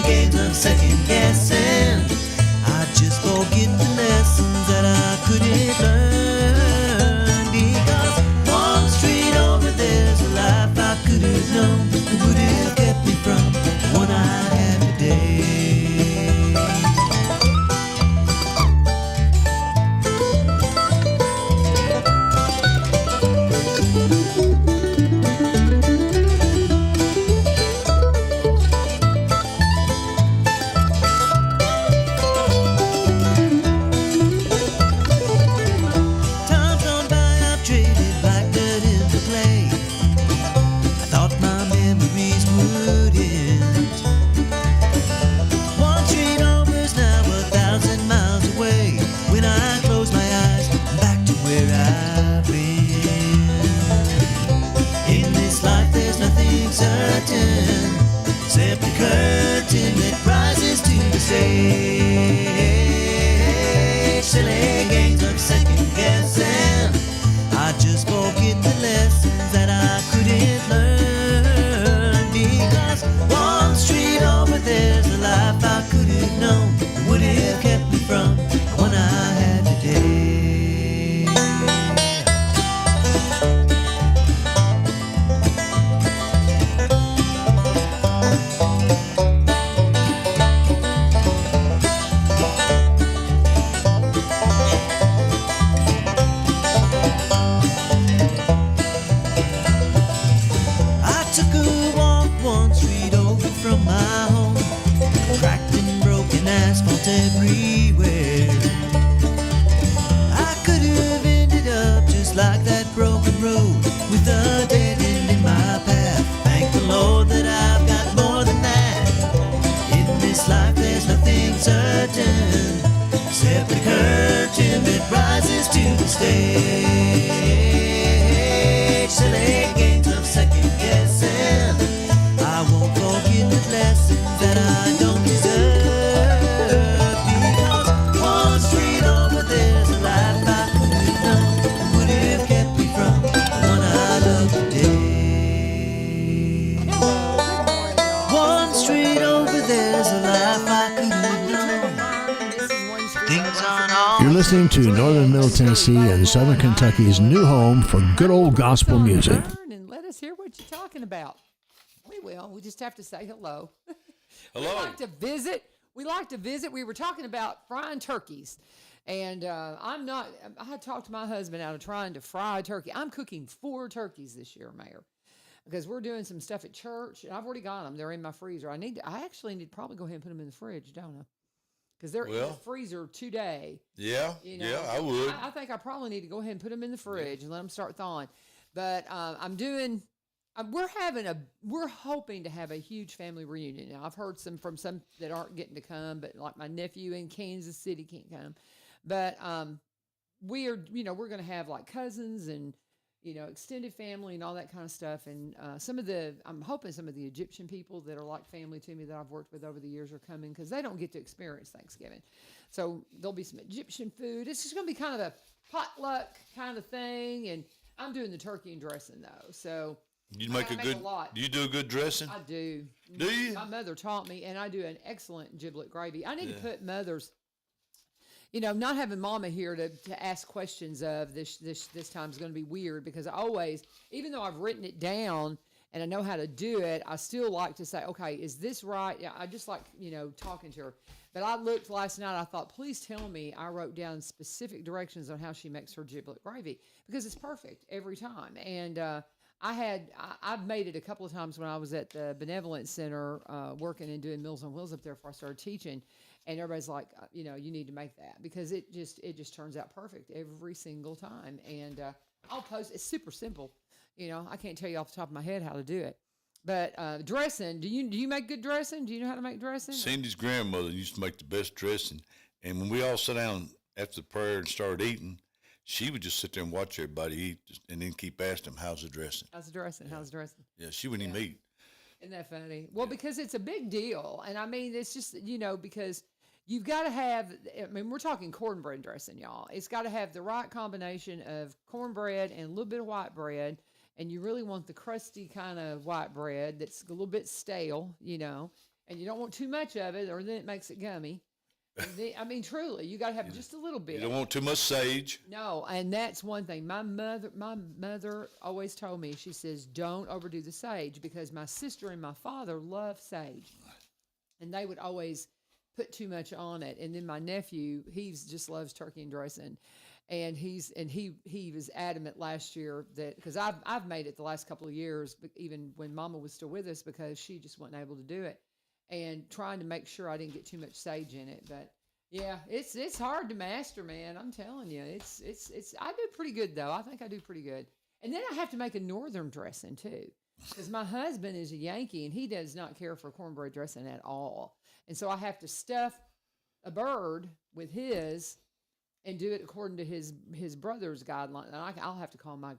games of second guessing. I just forget the lessons that I couldn't learn. Because one street over there's a life I could have known that would have kept me from the one I have today. Except the curtain that rises to the stage. Silly games of second guessing. I just forget the lessons that I couldn't learn. Because one street over there's a life I could have known that would have kept me from the one I had today. Everywhere I could have ended up just like that broken road with a dead end in my path. Thank the Lord that I've got more than that. In this life there's nothing certain except the curtain that rises to the stage. Silly games of second guessing. I won't forget the lessons that I don't deserve. You're listening to Northern Middle Tennessee and Southern Kentucky's new home for good old gospel music. And let us hear what you're talking about. We will. We just have to say hello. Hello. We like to visit. We were talking about frying turkeys. And I had talked to my husband out of trying to fry a turkey. I'm cooking 4 turkeys this year, Mayor, because we're doing some stuff at church. And I've already got them. They're in my freezer. I actually need to probably go ahead and put them in the fridge, don't I? Because they're in the freezer today. Yeah, you know, yeah, I would. I think I probably need to go ahead and put them in the fridge and let them start thawing. But we're hoping to have a huge family reunion. Now, I've heard from some that aren't getting to come, but like my nephew in Kansas City can't come. But we're going to have like cousins and, extended family and all that kind of stuff. And I'm hoping some of the Egyptian people that are like family to me that I've worked with over the years are coming because they don't get to experience Thanksgiving. So there'll be some Egyptian food. It's just going to be kind of a potluck kind of thing. And I'm doing the turkey and dressing though. So you make a lot. Do you do a good dressing? I do. Do you? My mother taught me, and I do an excellent giblet gravy. I need to put Mother's. Not having Mama here to ask questions of this time is going to be weird because I always, even though I've written it down and I know how to do it, I still like to say, okay, is this right? Yeah, I just like, talking to her. But I looked last night, I thought, please tell me I wrote down specific directions on how she makes her giblet gravy because it's perfect every time. And I've made it a couple of times when I was at the Benevolent Center working and doing Meals on Wheels up there before I started teaching. And everybody's like, you need to make that because it just turns out perfect every single time. And I'll post. It's super simple. I can't tell you off the top of my head how to do it. But dressing, do you make good dressing? Do you know how to make dressing? Cindy's grandmother used to make the best dressing. And when we all sat down after the prayer and started eating, she would just sit there and watch everybody eat and then keep asking them, how's the dressing? How's the dressing? How's the dressing? Yeah, she wouldn't even eat. Isn't that funny? Well, because it's a big deal. And I mean, it's just, because you've got to have, we're talking cornbread dressing, y'all. It's got to have the right combination of cornbread and a little bit of white bread. And you really want the crusty kind of white bread that's a little bit stale, and you don't want too much of it, or then it makes it gummy. And I mean, truly, you got to have just a little bit. You don't want too much sage. No, and that's one thing. My mother always told me. She says, "Don't overdo the sage," because my sister and my father love sage, and they would always put too much on it. And then my nephew, he just loves turkey and dressing, and he was adamant last year that, because I've made it the last couple of years, even when Mama was still with us, because she just wasn't able to do it, and trying to make sure I didn't get too much sage in it. But yeah, it's hard to master, man. I'm telling you, it's I do pretty good though. I think I do pretty good. And then I have to make a northern dressing too, because my husband is a Yankee and he does not care for cornbread dressing at all. And so I have to stuff a bird with his and do it according to his brother's guideline. And I'll have to call my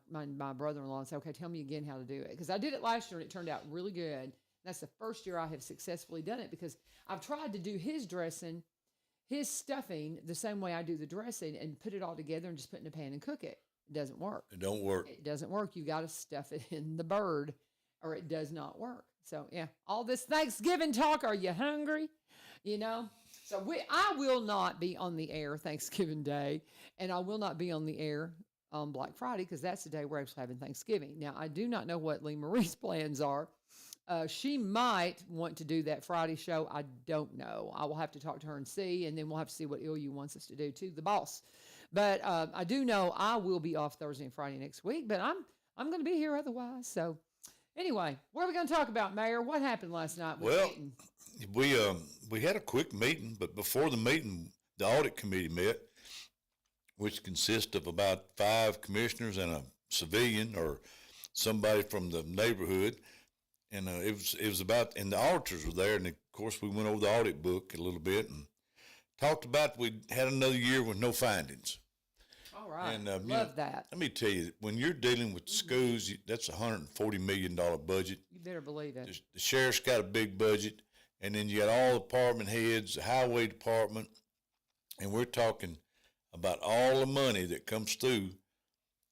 brother-in-law and say, okay, tell me again how to do it. Because I did it last year and it turned out really good. That's the first year I have successfully done it, because I've tried to do his dressing, his stuffing, the same way I do the dressing, and put it all together and just put it in a pan and cook it. It doesn't work. It don't work. It doesn't work. You got to stuff it in the bird or it does not work. So, yeah, all this Thanksgiving talk, are you hungry? You know? So I will not be on the air Thanksgiving Day, and I will not be on the air on Black Friday, because that's the day we're actually having Thanksgiving. Now, I do not know what Lee Marie's plans are. She might want to do that Friday show. I don't know. I will have to talk to her and see, and then we'll have to see what Ilya wants us to do too, the boss. But I do know I will be off Thursday and Friday next week, but I'm going to be here otherwise. So anyway, what are we going to talk about, Mayor? What happened last night? Well, we had a quick meeting, but before the meeting, the audit committee met, which consists of about 5 commissioners and a civilian or somebody from the neighborhood. And it was about, and the auditors were there, and of course we went over the audit book a little bit and talked about we had another year with no findings. All right, And love that. Let me tell you, when you're dealing with schools, that's $140 million budget. You better believe it. The sheriff's got a big budget, and then you got all the department heads, the highway department, and we're talking about all the money that comes through,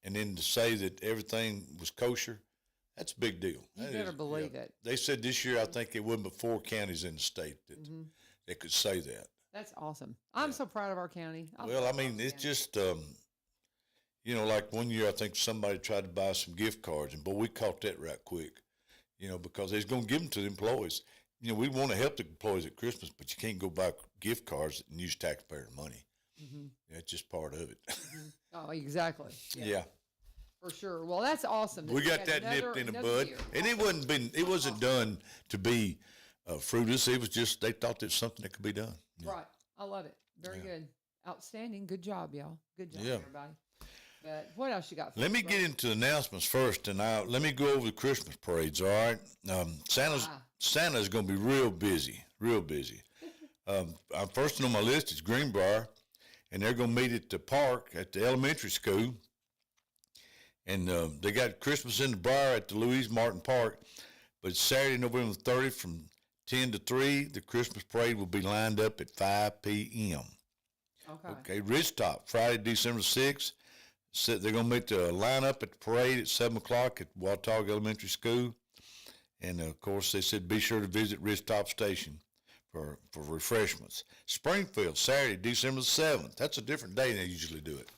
and then to say that everything was kosher, that's a big deal. You better believe it. They said this year, I think it wasn't but 4 counties in the state that could say that. That's awesome. I'm so proud of our county. Well, I mean, it's just, like one year I think somebody tried to buy some gift cards, and boy, we caught that right quick, because they're going to give them to the employees. We want to help the employees at Christmas, but you can't go buy gift cards and use taxpayer money. That's just part of it. Oh, exactly. Yeah. For sure. Well, that's awesome. We got that nipped in the bud, year. and it wasn't done to be fruitless. It was just they thought there's something that could be done. Yeah. Right. I love it. Very good. Outstanding. Good job, y'all. Good job, Yeah. everybody. But what else you got for Let us, me brother? get into the announcements first, and let me go over the Christmas parades. All right, Santa's going to be real busy, real busy. First on my list is Greenbrier, and they're going to meet at the park at the elementary school. And they got Christmas in the Briar at the Louise Martin Park. But it's Saturday, November 30th from 10 to 3. The Christmas parade will be lined up at 5 p.m. Okay, Ridgetop, Friday, December 6th. So they're going to make the line up at the parade at 7 o'clock at Watauga Elementary School. And, of course, they said be sure to visit Ridgetop Station for refreshments. Springfield, Saturday, December 7th. That's a different day than they usually do it.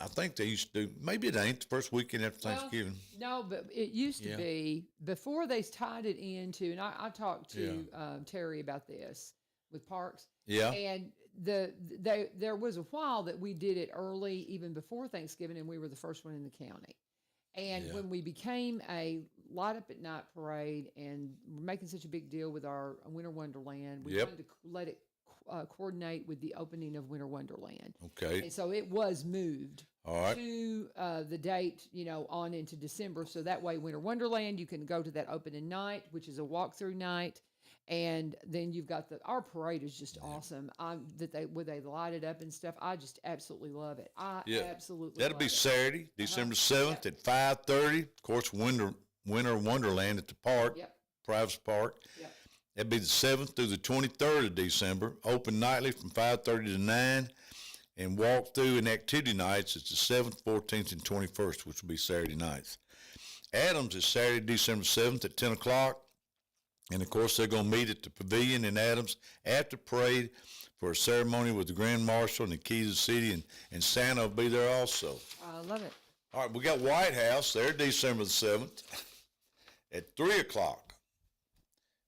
I think they used to do, maybe it ain't the first weekend after Thanksgiving. No, but it used to be before they tied it into, and I talked to Terry about this with Parks. Yeah. And there was a while that we did it early, even before Thanksgiving, and we were the first one in the county. And when we became a light up at night parade and we're making such a big deal with our Winter Wonderland, we wanted to let it coordinate with the opening of Winter Wonderland. Okay. And so it was moved to the date, on into December. So that way, Winter Wonderland, you can go to that opening night, which is a walkthrough night. And then you've got our parade is just awesome. Where they light it up and stuff. I just absolutely love it. Absolutely. That'll be Saturday, December 7th at 5:30. Of course, Winter Wonderland at the park, Privacy Park. Yep. That'd be the 7th through the 23rd of December. Open nightly from 5:30 to 9, and walk through and activity nights. It's the 7th, 14th, and 21st, which will be Saturday nights. Adams is Saturday, December 7th at 10 o'clock. And, of course, they're going to meet at the Pavilion in Adams after parade for a ceremony with the Grand Marshal and the keys of the city, and Santa will be there also. I love it. All right, we got White House there December the 7th at 3 o'clock.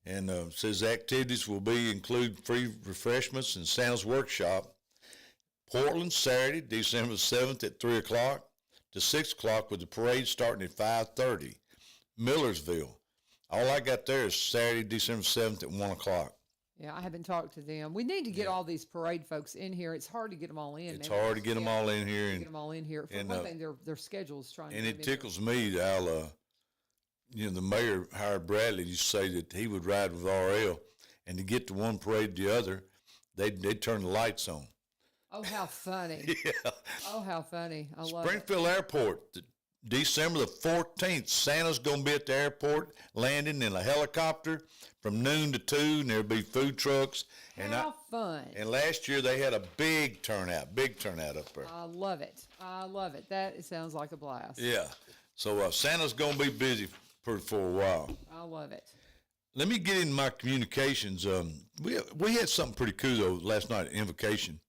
And says activities will include free refreshments and Santa's workshop. Portland, Saturday, December the 7th at 3 o'clock to 6 o'clock with the parade starting at 5:30. Millersville. All I got there is Saturday, December 7th at 1 o'clock. Yeah, I haven't talked to them. We need to get all these parade folks in here. It's hard to get them all in. It's hard to get them all in here. Get them all in here. For one thing, their schedule's trying to. And it tickles me that the mayor hired Bradley to say that he would ride with RL, and to get to one parade to the other, they'd turn the lights on. Oh, how funny. Yeah. Oh, how funny. I love it. Springfield Airport, December the 14th, Santa's going to be at the airport, landing in a helicopter from noon to 2, and there'll be food trucks. How fun. And last year they had a big turnout up there. I love it. I love it. That sounds like a blast. Yeah. So Santa's going to be busy for a while. I love it. Let me get into my communications. We had something pretty cool, though, last night at Invocation.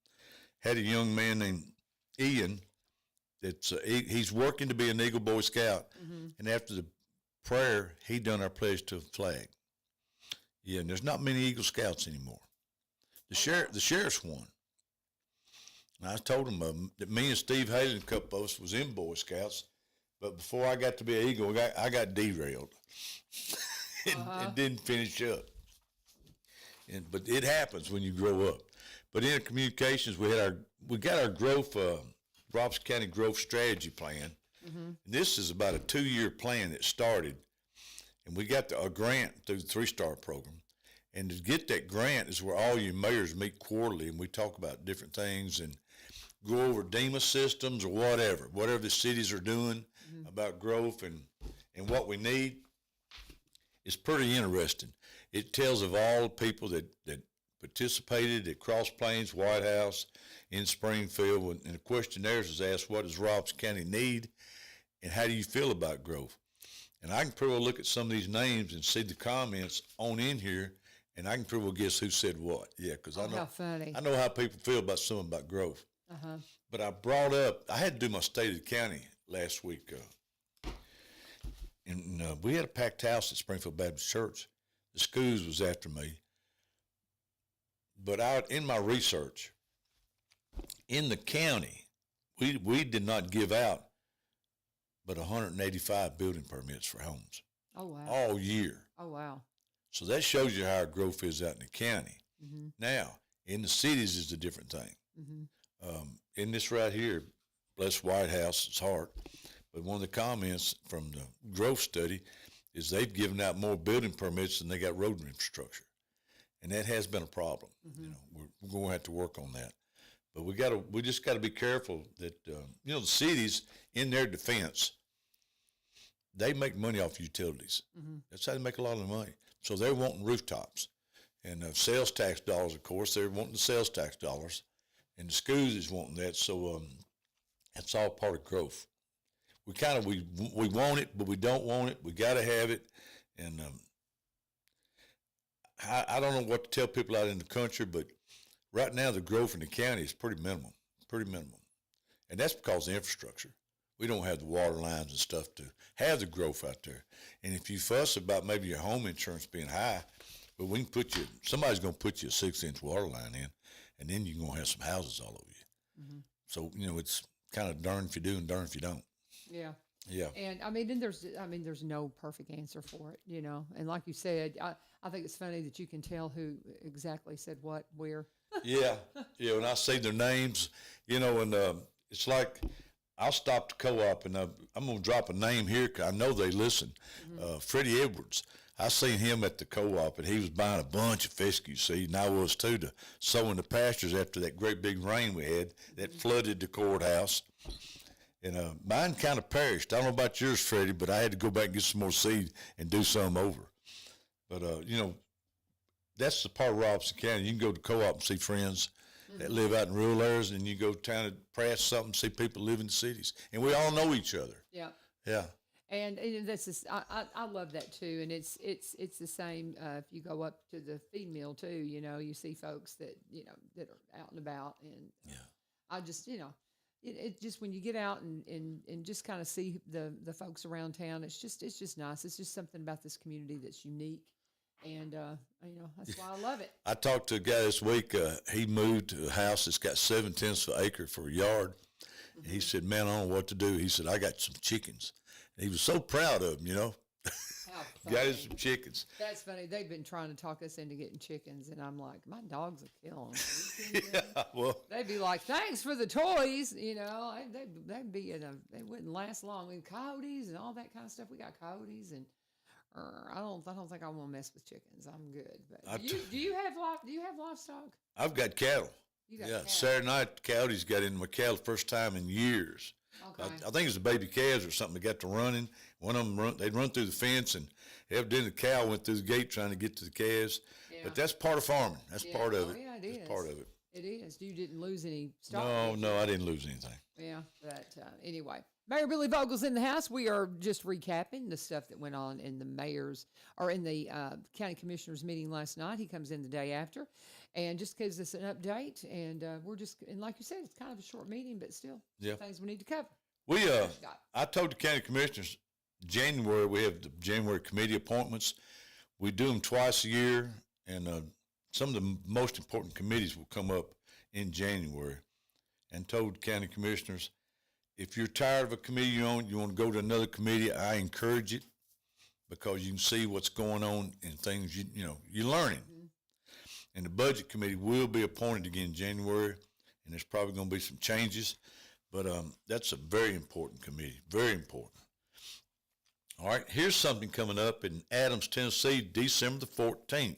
Had a young man named Ian that's he's working to be an Eagle Boy Scout, and after the prayer, he done our pledge to the flag. Yeah, and there's not many Eagle Scouts anymore. The sheriff's one. And I told him that me and Steve Haley and a couple of us was in Boy Scouts, but before I got to be an Eagle, I got derailed. It didn't finish up. But it happens when you grow up. But in communications, we got our growth, Robson County Growth Strategy Plan. And this is about a 2-year plan that started, and we got a grant through the 3-Star program. And to get that grant is where all your mayors meet quarterly, and we talk about different things and go over DEMA systems or whatever the cities are doing about growth and what we need. It's pretty interesting. It tells of all the people that participated at Cross Plains, White House, in Springfield, and the questionnaires is asked, what does Robson County need, and how do you feel about growth? And I can pretty well look at some of these names and see the comments on in here, and I can pretty well guess who said what. Yeah, because How funny. I know how people feel about something about growth. But I had to do my state of the county last week, and we had a packed house at Springfield Baptist Church. The schools was after me. But in my research, in the county, we did not give out but 185 building permits for homes. Oh, wow. All year. Oh, wow. So that shows you how our growth is out in the county. Now, in the cities is a different thing. In this right here, bless White House's heart, but one of the comments from the growth study is they've given out more building permits than they got road infrastructure. And that has been a problem. We're going to have to work on that. But we just got to be careful that the cities, in their defense, they make money off utilities. That's how they make a lot of money. So they're wanting rooftops, and sales tax dollars. Of course, they're wanting the sales tax dollars, and the schools is wanting that. So that's all part of growth. We want it, but we don't want it. We got to have it, and I don't know what to tell people out in the country, but right now the growth in the county is pretty minimal, and that's because of the infrastructure. We don't have the water lines and stuff to have the growth out there. And if you fuss about maybe your home insurance being high, but we can somebody's going to put you a 6-inch water line in, and then you're going to have some houses all over you. So, it's kind of darn if you do and darn if you don't. Yeah. Yeah. And there's no perfect answer for it, And like you said, I think it's funny that you can tell who exactly said what, where. Yeah. When I see their names, and it's like I'll stop the co-op, and I'm going to drop a name here because I know they listen. Freddie Edwards. I seen him at the co-op, and he was buying a bunch of fescue seed, and I was too, to sow in the pastures after that great big rain we had that flooded the courthouse. And mine kind of perished. I don't know about yours, Freddie, but I had to go back and get some more seed and do some over. But, that's the part of Robson County. You can go to co-op and see friends that live out in rural areas, and you go to town and press something, see people live in the cities. And we all know each other. Yeah. Yeah. And that's just, I love that too. And it's the same if you go up to the feed mill too. You know, you see folks that that are out and about, and I just it just when you get out and just kind of see the folks around town, it's just nice. It's just something about this community that's unique, and that's why I love it. I talked to a guy this week. He moved to a house that's got 7/10 of an acre for a yard. Mm-hmm. He said, "Man, I don't know what to do." He said, "I got some chickens." And he was so proud of them, Got him some chickens. That's funny. They've been trying to talk us into getting chickens, and I'm like, my dogs will kill them. Well, they'd be like, "Thanks for the toys," They'd be they wouldn't last long. And coyotes and all that kind of stuff. We got coyotes, and I don't think I want to mess with chickens. I'm good. But do you have livestock? I've got cattle. You got cattle. Cattle. Saturday night, coyotes got into my cattle first time in years. Okay. I think it was the baby calves or something that got to running. One of them they'd run through the fence, and evidently the cow went through the gate trying to get to the calves. Yeah. But that's part of farming. That's part of it. Yeah, it that's is. part of it. It is. You didn't lose any stock. No, I didn't lose anything. Yeah, but anyway. Mayor Billy Vogle's in the house. We are just recapping the stuff that went on in the county commissioners meeting last night. He comes in the day after and just gives us an update. And and like you said, it's kind of a short meeting, but still things we need to cover. I told the county commissioners, January, we have the January committee appointments. We do them twice a year, and some of the most important committees will come up in January. And told county commissioners, if you're tired of a committee you're on, you want to go to another committee, I encourage it, because you can see what's going on and things you're learning. Mm-hmm. And the budget committee will be appointed again in January, and there's probably going to be some changes, but that's a very important committee, very important. All right, here's something coming up in Adams, Tennessee, December the 14th.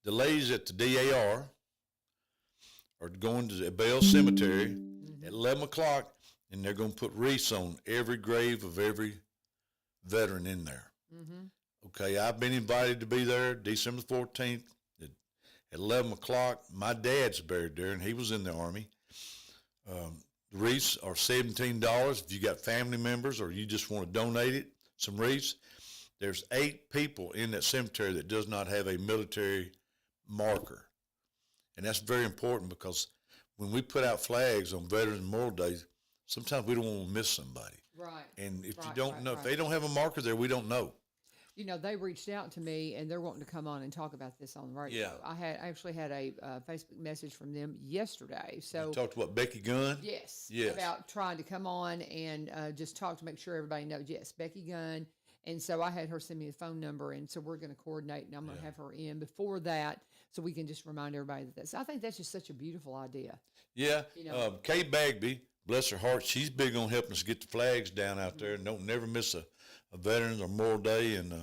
The ladies at the DAR are going to the Bell Cemetery at 11 o'clock, and they're going to put wreaths on every grave of every veteran in there. Mm-hmm. Okay, I've been invited to be there December 14th at 11 o'clock. My dad's buried there, and he was in the Army. The wreaths are $17 if you got family members or you just want to donate it, some wreaths. There's 8 people in that cemetery that does not have a military marker. And that's very important, because when we put out flags on Veterans Memorial Day, sometimes we don't want to miss somebody. Right. And if you don't know, if they don't have a marker there, we don't know. They reached out to me, and they're wanting to come on and talk about this on the radio. Yeah. I actually had a Facebook message from them yesterday. So you talked about Becky Gunn? Yes. Yes. About trying to come on and just talk to make sure everybody knows. Yes, Becky Gunn. And so I had her send me a phone number, and so we're going to coordinate, and I'm going to have her in before that, so we can just remind everybody that I think that's just such a beautiful idea. Yeah. Kay Bagby, bless her heart, she's big on helping us get the flags down out there, and don't never miss a Veterans or Memorial Day, and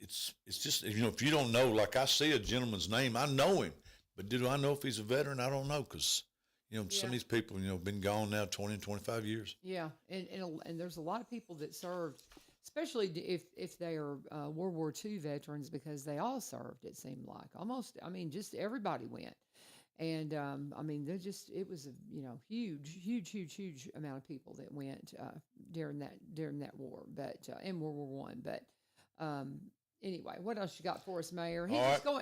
it's just, if you don't know, like I see a gentleman's name, I know him, but do I know if he's a veteran? I don't know, because some of these people, been gone now 20 and 25 years. Yeah, and there's a lot of people that served, especially if they are World War II veterans, because they all served, it seemed like. Almost, just everybody went. And, it was a, huge amount of people that went during that war, but in World War I. But anyway, what else you got for us, Mayor?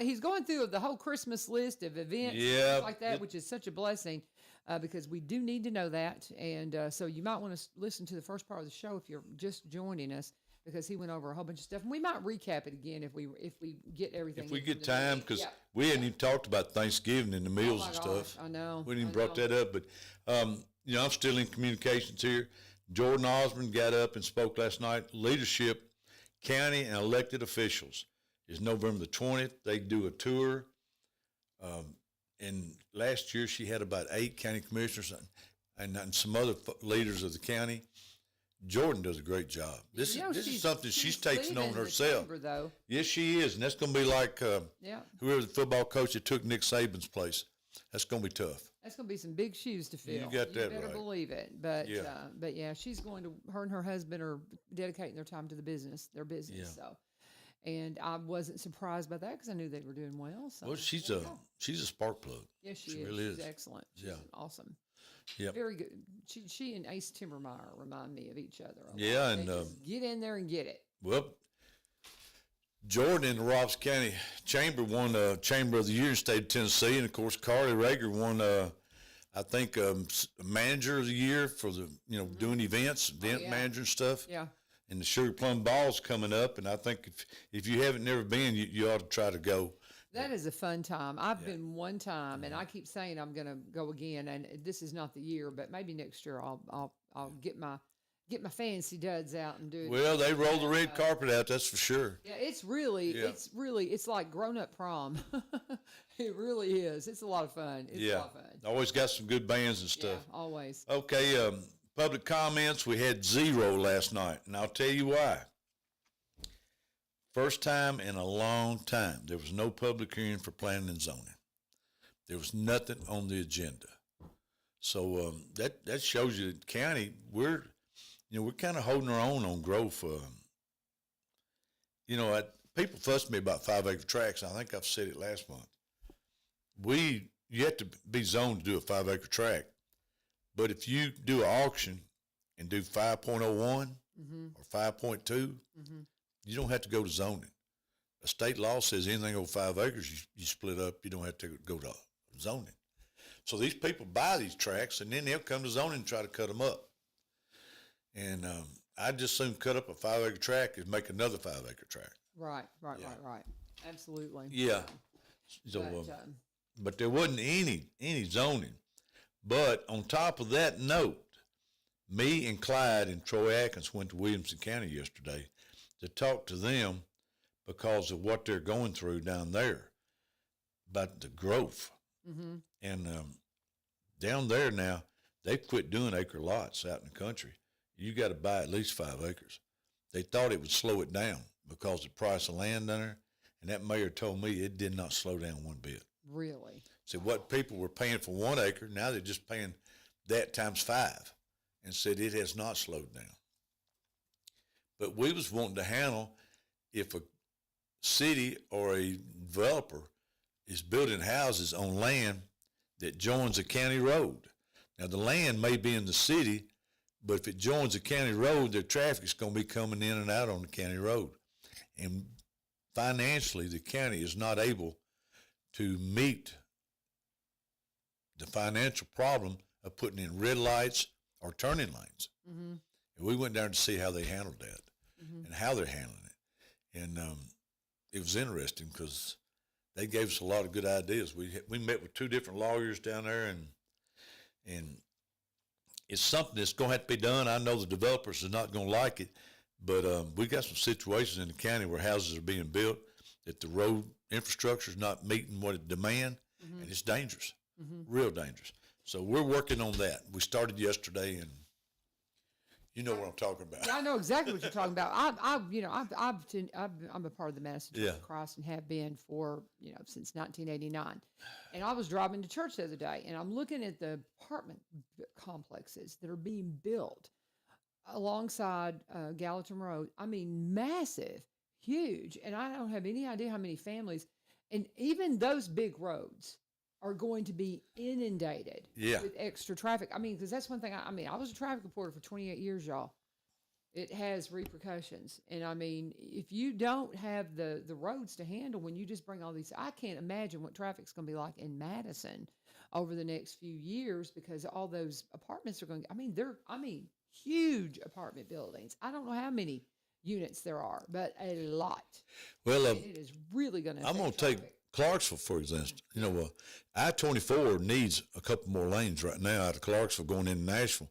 He's going through the whole Christmas list of events and like that, which is such a blessing, because we do need to know that. And so you might want to listen to the first part of the show if you're just joining us, because he went over a whole bunch of stuff, and we might recap it again if we get everything. If we get time, because we hadn't even talked about Thanksgiving and the meals and stuff. I know. We didn't even brought that up, but I'm still in communications here. Jordan Osborne got up and spoke last night. Leadership, county and elected officials, is November the 20th. They do a tour. And last year she had about 8 county commissioners and some other leaders of the county. Jordan does a great job. This is something she's taking on herself. Chamber, yes, she is, and that's going to be like whoever the football coach that took Nick Saban's place. That's going to be tough. That's going to be some big shoes to fill. You got that right. You better believe it. But she's going to. Her and her husband are dedicating their time to their business. Yeah. So, and I wasn't surprised by that, because I knew they were doing well. So. Well, she's a spark plug. Yes, she really is. She's excellent. She's awesome. Yep. Very good. She and Ace Timmermeyer remind me of each other. A lot. Yeah, They and just get in there and get it. well, Jordan in the Roberts County Chamber won Chamber of the Year in the state of Tennessee, and of course Carly Rager won, I think, Manager of the Year for the doing event manager and stuff. Yeah. And the Sugar Plum Ball's coming up, and I think if you haven't never been, you ought to try to go. That is a fun time. I've been one time, and I keep saying I'm going to go again. And this is not the year, but maybe next year I'll get my fancy duds out and do it. Well, they roll the red carpet out, that's for sure. Yeah, it's like grown up prom. It really is. It's a lot of fun. It's a lot of fun. Always got some good bands and stuff. Yeah, always. Okay, public comments, we had 0 last night, and I'll tell you why. First time in a long time, there was no public hearing for planning and zoning. There was nothing on the agenda. So that shows you the county, we're kind of holding our own on growth. People fussed me about 5-acre tracts. I think I've said it last month. You have to be zoned to do a 5-acre tract. But if you do an auction and do 5.01 or 5.2, you don't have to go to zoning. A state law says anything over 5 acres, you split up. You don't have to go to zoning. So these people buy these tracts, and then they'll come to zoning and try to cut them up. And I'd just soon cut up a 5-acre tract and make another 5-acre tract. Right. Absolutely. Yeah. So, but there wasn't any zoning. But on top of that note, me and Clyde and Troy Atkins went to Williamson County yesterday to talk to them because of what they're going through down there about the growth. And down there now, they've quit doing acre lots out in the country. You got to buy at least 5 acres. They thought it would slow it down because of the price of land down there, and that mayor told me it did not slow down one bit. Really? So what people were paying for 1 acre, now they're just paying that times 5, and said it has not slowed down. But we was wanting to handle if a city or a developer is building houses on land that joins a county road. Now, the land may be in the city, but if it joins a county road, their traffic's going to be coming in and out on the county road. And financially, the county is not able to meet the financial problem of putting in red lights or turning lanes. And we went down to see how they handled that and how they're handling it. And it was interesting because they gave us a lot of good ideas. We met with 2 different lawyers down there, and it's something that's going to have to be done. I know the developers are not going to like it, but we got some situations in the county where houses are being built that the road infrastructure is not meeting what it demand, and it's dangerous, real dangerous. So we're working on that. We started yesterday, and you know what I'm talking about. Yeah, I know exactly what you're talking about. I'm a part of the Madison Church of Christ and have been for since 1989. And I was driving to church the other day, and I'm looking at the apartment complexes that are being built alongside Gallatin Road. I mean, massive, huge, and I don't have any idea how many families. And even those big roads are going to be inundated with extra traffic. I mean, because that's one thing. I was a traffic reporter for 28 years, y'all. It has repercussions. And I mean, if you don't have the roads to handle when you just bring all these, I can't imagine what traffic's going to be like in Madison over the next few years because all those apartments are going to, they're huge apartment buildings. I don't know how many units there are, but a lot. Well, it is really going to I'm going to take Clarksville, for example. I-24 needs a couple more lanes right now out of Clarksville going into Nashville.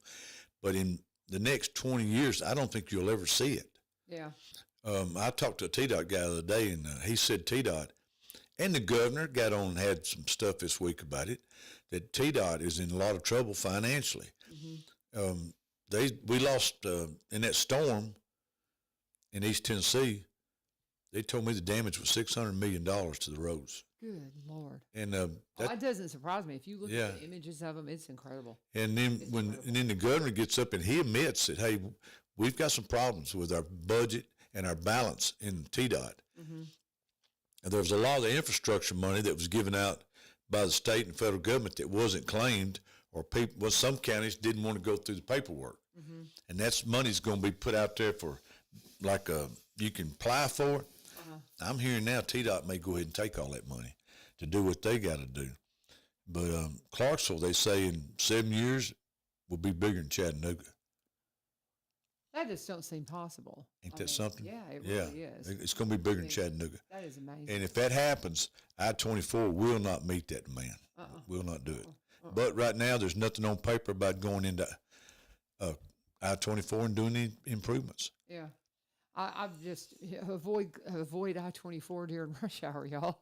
But in the next 20 years, I don't think you'll ever see it. Yeah. I talked to a TDOT guy the other day, and he said TDOT, and the governor got on and had some stuff this week about it, that TDOT is in a lot of trouble financially. We lost, in that storm in East Tennessee, they told me the damage was $600 million to the roads. Good Lord. And that doesn't surprise me. If you look at the images of them, it's incredible. And then then the governor gets up and he admits that, hey, we've got some problems with our budget and our balance in TDOT. And there was a lot of the infrastructure money that was given out by the state and federal government that wasn't claimed or people. Well, some counties didn't want to go through the paperwork, and that's money's going to be put out there for, like, you can apply for it. I'm hearing now TDOT may go ahead and take all that money to do what they got to do. But Clarksville, they say in 7 years, will be bigger than Chattanooga. That just don't seem possible. Ain't that something? Yeah, it really is. It's going to be bigger than Chattanooga. That is amazing. And if that happens, I-24 will not meet that demand. Will not do it. But right now, there's nothing on paper about going into I-24 and doing any improvements. Yeah. I've just avoid I-24 during rush hour, y'all.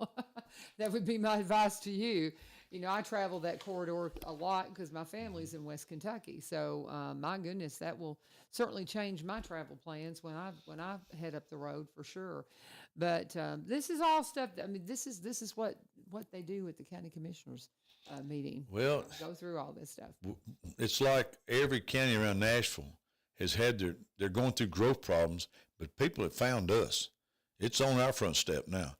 That would be my advice to you. You know, I travel that corridor a lot because my family's in West Kentucky. So, my goodness, that will certainly change my travel plans when I head up the road for sure. But this is all stuff. This is what they do at the county commissioners meeting. Well, go through all this stuff. It's like every county around Nashville has had they're going through growth problems, but people have found us. It's on our front step now.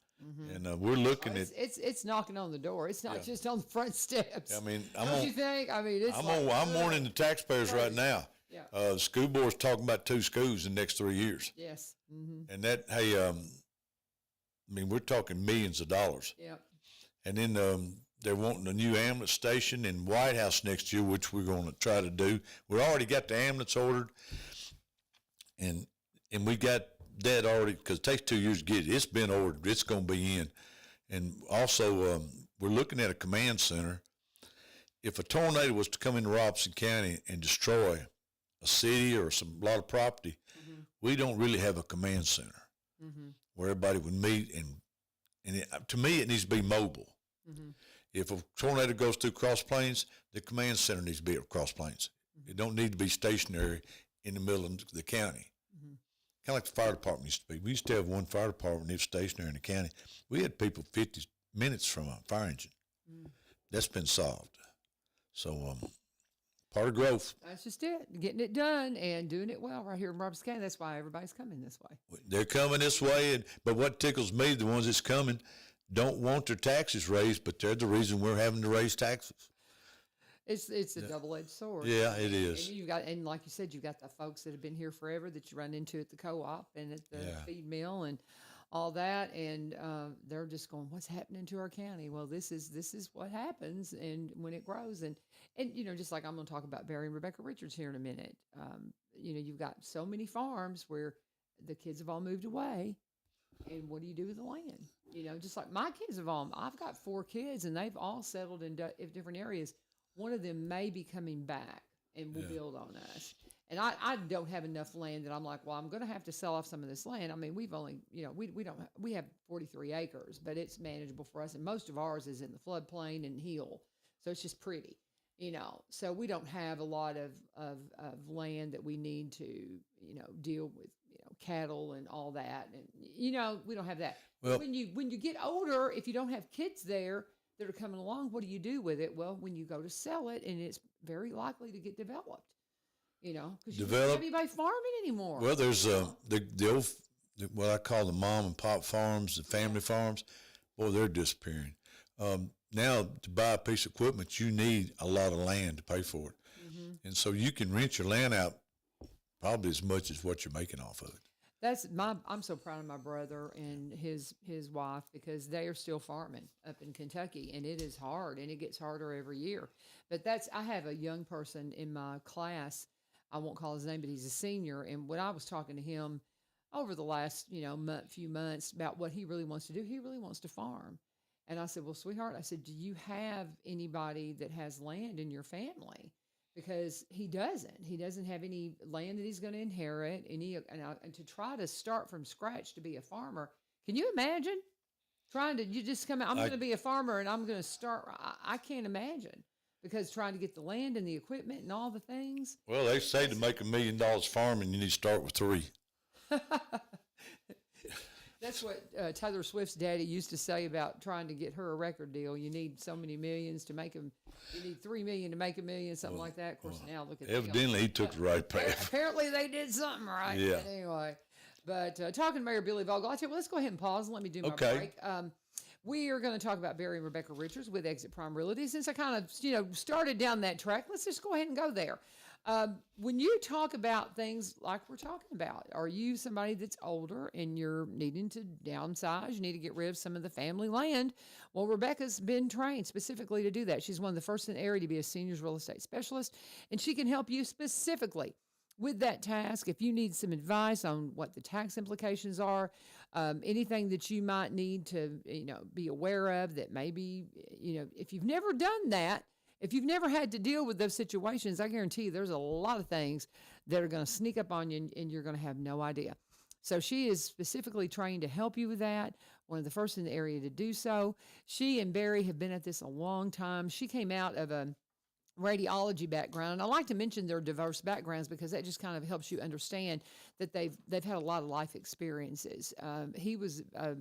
And we're looking at it's knocking on the door. It's not just on the front steps. I mean, don't you think? I mean, it's I'm warning the taxpayers right now. Yeah. The school board's talking about 2 schools in the next 3 years. Yes. And that, hey, I mean, we're talking millions of dollars. Yep. And then they're wanting a new ambulance station in White House next year, which we're going to try to do. We already got the ambulance ordered, and we got that already, because it takes 2 years to get it. It's been ordered. It's going to be in. And also, we're looking at a command center. If a tornado was to come into Robeson County and destroy a city or a lot of property, we don't really have a command center where everybody would meet. And to me, it needs to be mobile. If a tornado goes through Cross Plains, the command center needs to be at Cross Plains. It don't need to be stationary in the middle of the county. Kind of like the fire department used to be. We used to have one fire department that was stationary in the county. We had people 50 minutes from a fire engine. That's been solved. So part of growth. That's just it. Getting it done and doing it well right here in Robeson County. That's why everybody's coming this way. They're coming this way, but what tickles me, the ones that's coming don't want their taxes raised, but they're the reason we're having to raise taxes. It's a double-edged sword. Yeah, it is. And like you said, you've got the folks that have been here forever that you run into at the co-op and at the feed mill and all that, and they're just going, "What's happening to our county?" Well, this is what happens, and when it grows, and you know, just like I'm going to talk about Barry and Rebecca Richards here in a minute. You know, you've got so many farms where the kids have all moved away, and what do you do with the land? You know, just like my kids I've got 4 kids, and they've all settled in different areas. One of them may be coming back and will build on us. And I don't have enough land that I'm like, well, I'm going to have to sell off some of this land. I mean, we've only, you know, we have 43 acres, but it's manageable for us. And most of ours is in the floodplain and hill. So it's just pretty, you know. So we don't have a lot of land that we need to, you know, deal with, you know, cattle and all that. And, you know, we don't have that. Well, when you get older, if you don't have kids there that are coming along, what do you do with it? Well, when you go to sell it, and it's very likely to get developed, you know, because you don't have anybody farming anymore. Well, there's the old, what I call the mom and pop farms, the family farms. Boy, they're disappearing. Now, to buy a piece of equipment, you need a lot of land to pay for it. And so you can rent your land out probably as much as what you're making off of it. I'm so proud of my brother and his wife, because they are still farming up in Kentucky, and it is hard, and it gets harder every year. But I have a young person in my class. I won't call his name, but he's a senior. And when I was talking to him over the last, you know, few months about what he really wants to do, he really wants to farm. And I said, well, sweetheart, I said, do you have anybody that has land in your family? Because he doesn't have any land that he's going to inherit, and to try to start from scratch to be a farmer. Can you imagine you just come out? I'm going to be a farmer, and I'm going to start. I can't imagine, because trying to get the land and the equipment and all the things. Well, they say to make $1 million farming, you need to start with 3. That's what Taylor Swift's daddy used to say about trying to get her a record deal. You need so many millions to make him. You need 3 million to make $1 million, something like that. Of course, now look at evidently he took the right path. Apparently, they did something right. Yeah. But anyway, talking to Mayor Billy Vogle, I tell you, well, let's go ahead and pause and let me do my break. We are going to talk about Barry and Rebecca Richards with Exit Prime Realty. Since I kind of, started down that track, let's just go ahead and go there. When you talk about things like we're talking about, are you somebody that's older and you're needing to downsize? You need to get rid of some of the family land. Well, Rebecca's been trained specifically to do that. She's one of the first in the area to be a seniors real estate specialist, and she can help you specifically with that task. If you need some advice on what the tax implications are, anything that you might need to, be aware of that maybe, if you've never done that, if you've never had to deal with those situations, I guarantee you there's a lot of things that are going to sneak up on you and you're going to have no idea. So she is specifically trained to help you with that. One of the first in the area to do so. She and Barry have been at this a long time. She came out of a radiology background. And I like to mention their diverse backgrounds because that just kind of helps you understand that they've had a lot of life experiences. He was a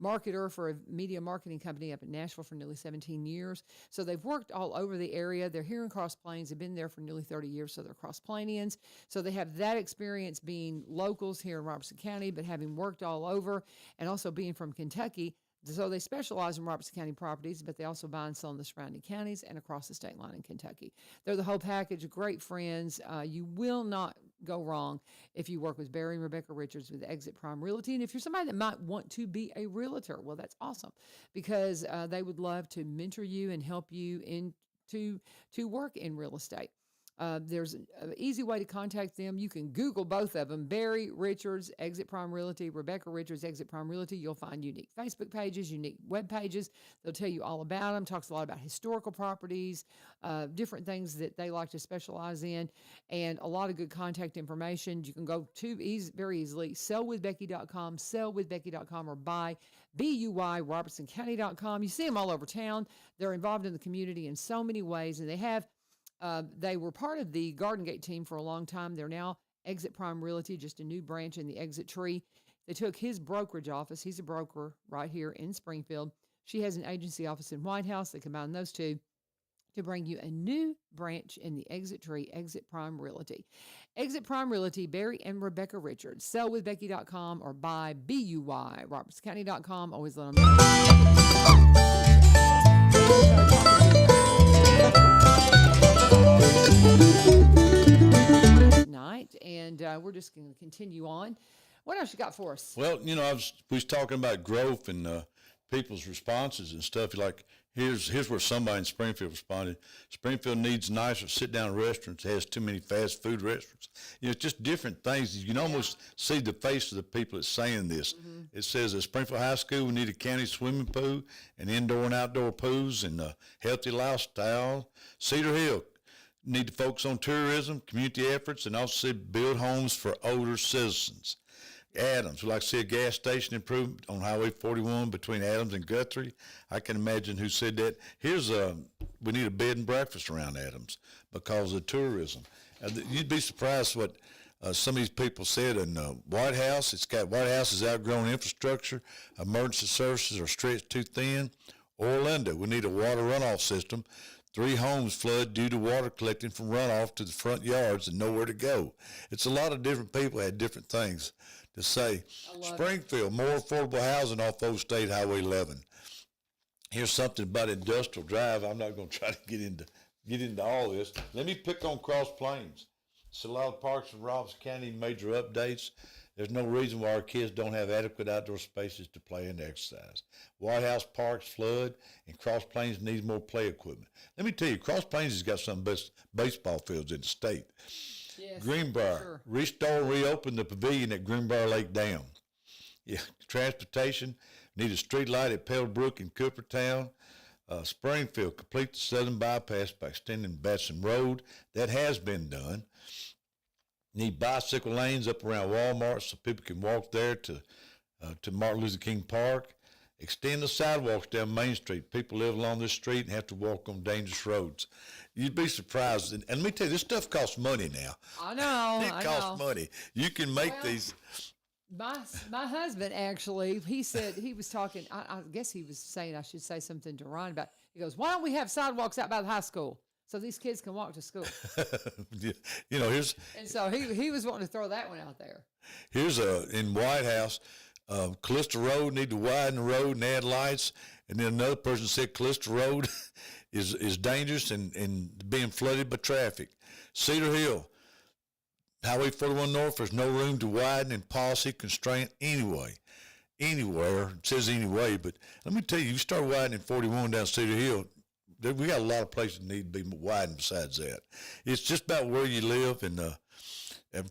marketer for a media marketing company up in Nashville for nearly 17 years. So they've worked all over the area. They're here in Cross Plains. They've been there for nearly 30 years, so they're Cross Plainians. So they have that experience being locals here in Robertson County, but having worked all over and also being from Kentucky. So they specialize in Robertson County properties, but they also buy and sell in the surrounding counties and across the state line in Kentucky. They're the whole package, great friends. You will not go wrong if you work with Barry and Rebecca Richards with Exit Prime Realty. And if you're somebody that might want to be a realtor, well, that's awesome because they would love to mentor you and help you to work in real estate. There's an easy way to contact them. You can Google both of them, Barry Richards, Exit Prime Realty, Rebecca Richards, Exit Prime Realty. You'll find unique Facebook pages, unique web pages. They'll tell you all about them, talks a lot about historical properties, different things that they like to specialize in, and a lot of good contact information. You can go to very easily, sellwithbecky.com, sellwithbecky.com, or buy, BUY, robertsoncounty.com. You see them all over town. They're involved in the community in so many ways, and they were part of the Garden Gate team for a long time. They're now Exit Prime Realty, just a new branch in the Exit tree. They took his brokerage office. He's a broker right here in Springfield. She has an agency office in White House. They combined those two to bring you a new branch in the Exit tree, Exit Prime Realty. Exit Prime Realty, Barry and Rebecca Richards. Sellwithbecky.com or buy, BUY, robertscounty.com. Always let them know. Tonight, and we're just going to continue on. What else you got for us? Well, we was talking about growth and people's responses and stuff. Like here's where somebody in Springfield responded. Springfield needs nicer sit-down restaurants. It has too many fast food restaurants. It's just different things. You can almost see the face of the people that's saying this. Mm-hmm. It says at Springfield High School, we need a county swimming pool and indoor and outdoor pools and a healthy lifestyle. Cedar Hill, need to focus on tourism, community efforts, and also build homes for older citizens. Adams, we'd like to see a gas station improvement on Highway 41 between Adams and Guthrie. I can imagine who said that. We need a bed and breakfast around Adams because of tourism. You'd be surprised what some of these people said in White House. White House has outgrown infrastructure. Emergency services are stretched too thin. Orlando, we need a water runoff system. 3 homes flood due to water collecting from runoff to the front yards and nowhere to go. It's a lot of different people had different things to say. Springfield, more affordable housing off Old State Highway 11. Here's something about Industrial Drive. I'm not going to try to get into all this. Let me pick on Cross Plains. It's a lot of parks in Robertson County, major updates. There's no reason why our kids don't have adequate outdoor spaces to play and exercise. White House parks flood, and Cross Plains needs more play equipment. Let me tell you, Cross Plains has got some of the best baseball fields in the state. Yes, Greenbrier, sure. Restore and reopen the pavilion at Greenbrier Lake Dam. Yeah, transportation, need a street light at Pebblebrook and Coopertown. Springfield, complete the southern bypass by extending Batson Road. That has been done. Need bicycle lanes up around Walmart so people can walk there to Martin Luther King Park. Extend the sidewalks down Main Street. People live along this street and have to walk on dangerous roads. You'd be surprised. And let me tell you, this stuff costs money now. I know. It costs money. You can make these. My husband, actually, he said he was talking, I guess he was saying I should say something to Ron about, he goes, why don't we have sidewalks out by the high school so these kids can walk to school? Here's. And so he was wanting to throw that one out there. Here's in White House, Callista Road, need to widen the road and add lights. And then another person said Callista Road is dangerous and being flooded by traffic. Cedar Hill, Highway 41 North, there's no room to widen and policy constraint anywhere. It says anyway, but let me tell you, you start widening 41 down Cedar Hill, we got a lot of places that need to be widened besides that. It's just about where you live. And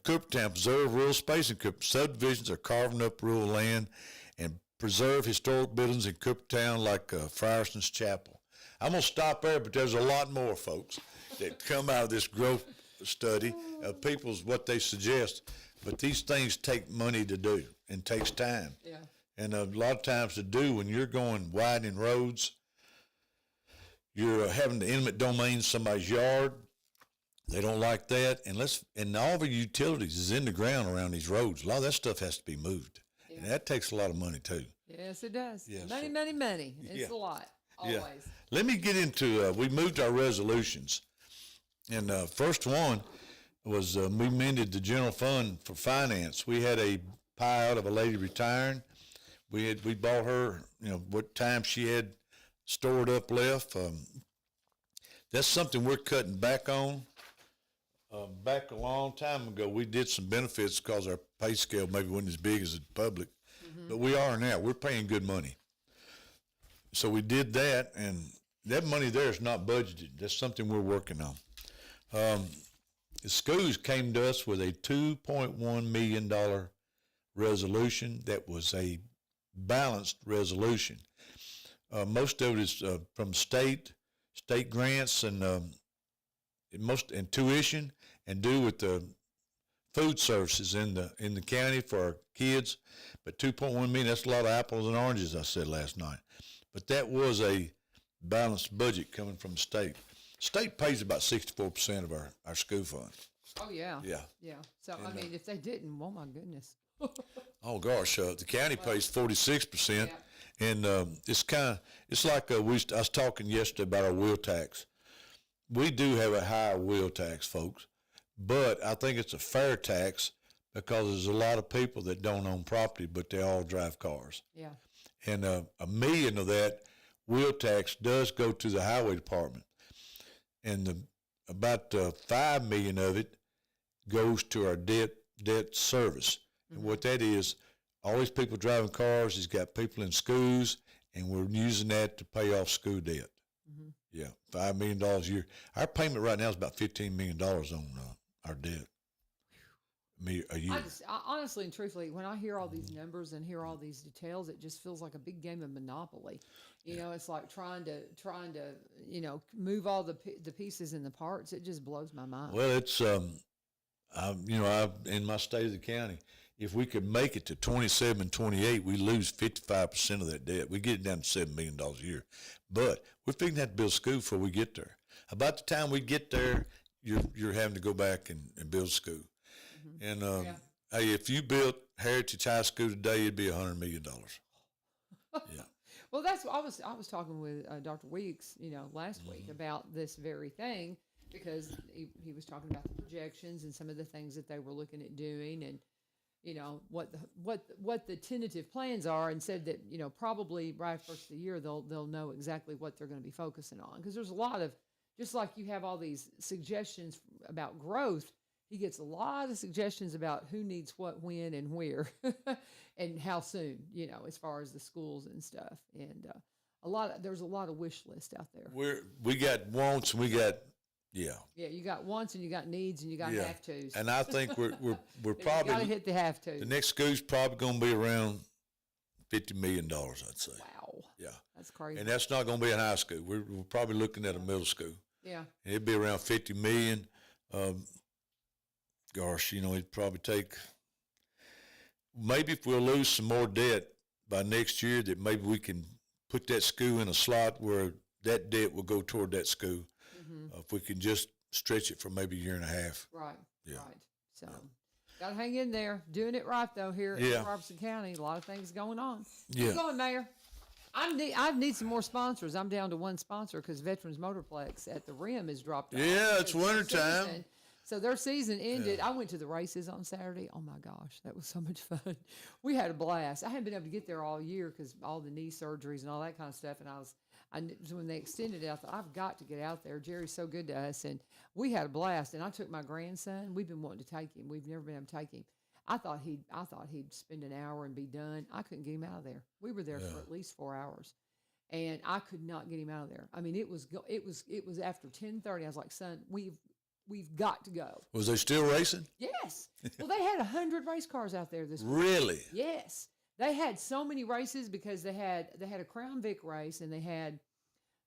Coopertown, preserve rural space in Cooper. Subdivisions are carving up rural land and preserve historic buildings in Coopertown like Frierson's Chapel. I'm going to stop there, but there's a lot more, folks, that come out of this growth study of people's what they suggest. But these things take money to do and takes time. Yeah. And a lot of times to do when you're going widening roads, you're having the eminent domain somebody's yard. They don't like that. And all of the utilities is in the ground around these roads. A lot of that stuff has to be moved. Yeah. And that takes a lot of money too. Yes, it does. Yes, money. It's a lot, always. Yeah. Let me get into, we moved our resolutions. And first one was we amended the general fund for finance. We had a pie out of a lady retiring. We bought her, what time she had stored up left. That's something we're cutting back on. Back a long time ago, we did some benefits because our pay scale maybe wasn't as big as the public, but we are now. We're paying good money. So we did that, and that money there is not budgeted. That's something we're working on. The schools came to us with a $2.1 million resolution that was a balanced resolution. Most of it is from state grants and tuition, and due with the food services in the county for our kids. But 2.1 million, that's a lot of apples and oranges, I said last night. But that was a balanced budget coming from the state. State pays about 64% of our school fund. Oh yeah. Yeah. Yeah. So I mean, if they didn't, oh my goodness. Oh gosh, the county pays 46%. Yeah. And it's like I was talking yesterday about our wheel tax. We do have a higher wheel tax, folks, but I think it's a fair tax because there's a lot of people that don't own property, but they all drive cars. Yeah. And $1 million of that wheel tax does go to the highway department, and about $5 million of it goes to our debt service. And what that is, all these people driving cars, he's got people in schools, and we're using that to pay off school debt. Mm-hmm. Yeah, $5 million a year. Our payment right now is about $15 million on our debt a year. I honestly and truthfully, when I hear all these numbers and hear all these details, it just feels like a big game of Monopoly. You know, it's like trying to move all the pieces and the parts. It just blows my mind. Well, it's in my state of the county, if we could make it to 27 and 28, we lose 55% of that debt. We get it down to $7 million a year. But we're figuring to have to build a school before we get there. About the time we get there, you're having to go back and build a school. Mm-hmm. And hey, if you built Heritage High School today, it'd be $100 million. Yeah. Well, that's I was talking with Dr. Weeks, last week about this very thing, because he was talking about the projections and some of the things that they were looking at doing, and what the tentative plans are, and said that probably right first of the year they'll know exactly what they're going to be focusing on, because there's a lot of, just like you have all these suggestions about growth, he gets a lot of suggestions about who needs what, when, and where, and how soon, as far as the schools and stuff, and there's a lot of wish list out there. We got wants and we got. Yeah. Yeah, you got wants and you got needs and you got have tos. And I think we're probably got to hit the have tos. The next school's probably going to be around $50 million, I'd say. Wow. Yeah. That's crazy. And that's not going to be in high school. We're probably looking at a middle school. Yeah. And it'd be around $50 million. Gosh, it'd probably take, maybe if we'll lose some more debt by next year, that maybe we can put that school in a slot where that debt will go toward that school. If we can just stretch it for maybe a year and a half. Right. Yeah. Right. So, got to hang in there. Doing it right, though, here in Robertson County. A lot of things going on. Yeah. Keep going, Mayor. I need some more sponsors. I'm down to one sponsor because Veterans Motorplex at the Rim has dropped off. Yeah, it's wintertime. So their season ended. I went to the races on Saturday. Oh my gosh, that was so much fun. We had a blast. I hadn't been able to get there all year because all the knee surgeries and all that kind of stuff. And when they extended it, I thought I've got to get out there. Jerry's so good to us, and we had a blast. And I took my grandson. We've been wanting to take him. We've never been able to take him. I thought he'd spend an hour and be done. I couldn't get him out of there. We were there for at least 4 hours. And I could not get him out of there. I mean, it was after 10:30. I was like, son, we've got to go. Was they still racing? Yes. Well, they had 100 race cars out there this week. Really? Yes. They had so many races because they had a Crown Vic race, and they had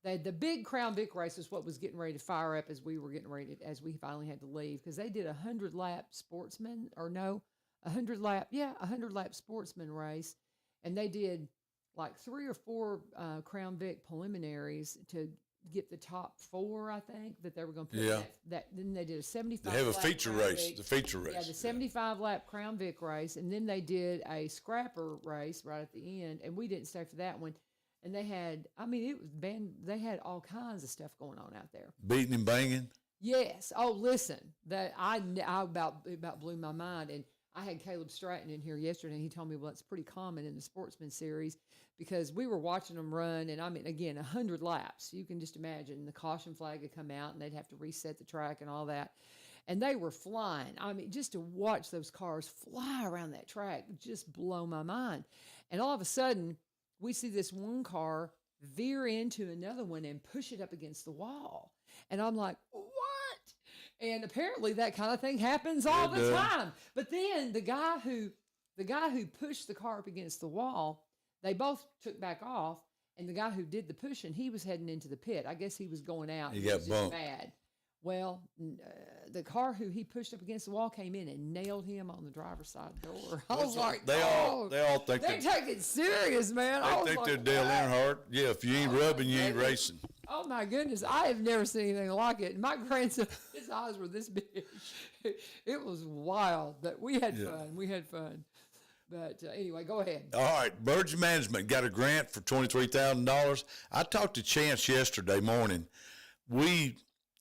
the big Crown Vic race was what was getting ready to fire up as we were getting ready as we finally had to leave, because they did 100-lap sportsman, or no, 100-lap sportsman race, and they did like 3 or 4 Crown Vic preliminaries to get the top 4, I think, that they were going to put that. Then they did a 75. They have a feature race, the feature race. Yeah, the 75-lap Crown Vic race, and then they did a scrapper race right at the end, and we didn't stay for that one. And they had, I mean, it was they had all kinds of stuff going on out there. Beating and banging? Yes. Oh, listen, that I about blew my mind. And I had Caleb Stratton in here yesterday, and he told me, well, it's pretty common in the Sportsman Series because we were watching them run, and I mean, again, 100 laps. You can just imagine the caution flag would come out, and they'd have to reset the track and all that. And they were flying. I mean, just to watch those cars fly around that track just blow my mind. And all of a sudden, we see this one car veer into another one and push it up against the wall. And I'm like, what? And apparently that kind of thing happens all the time. But then the guy who pushed the car up against the wall, they both took back off. And the guy who did the pushing, he was heading into the pit. I guess he was going out. He got was bumped. Just mad. Well, the car who he pushed up against the wall came in and nailed him on the driver's side door. I was like, they all think they take it serious, man. They think they're Dale Earnhardt. Yeah, if you ain't rubbing, you ain't racing. Oh my goodness, I have never seen anything like it. My grandson, his eyes were this big. It was wild, but we had fun. We had fun. But anyway, go ahead. All right, Birds Management got a grant for $23,000. I talked to Chance yesterday morning.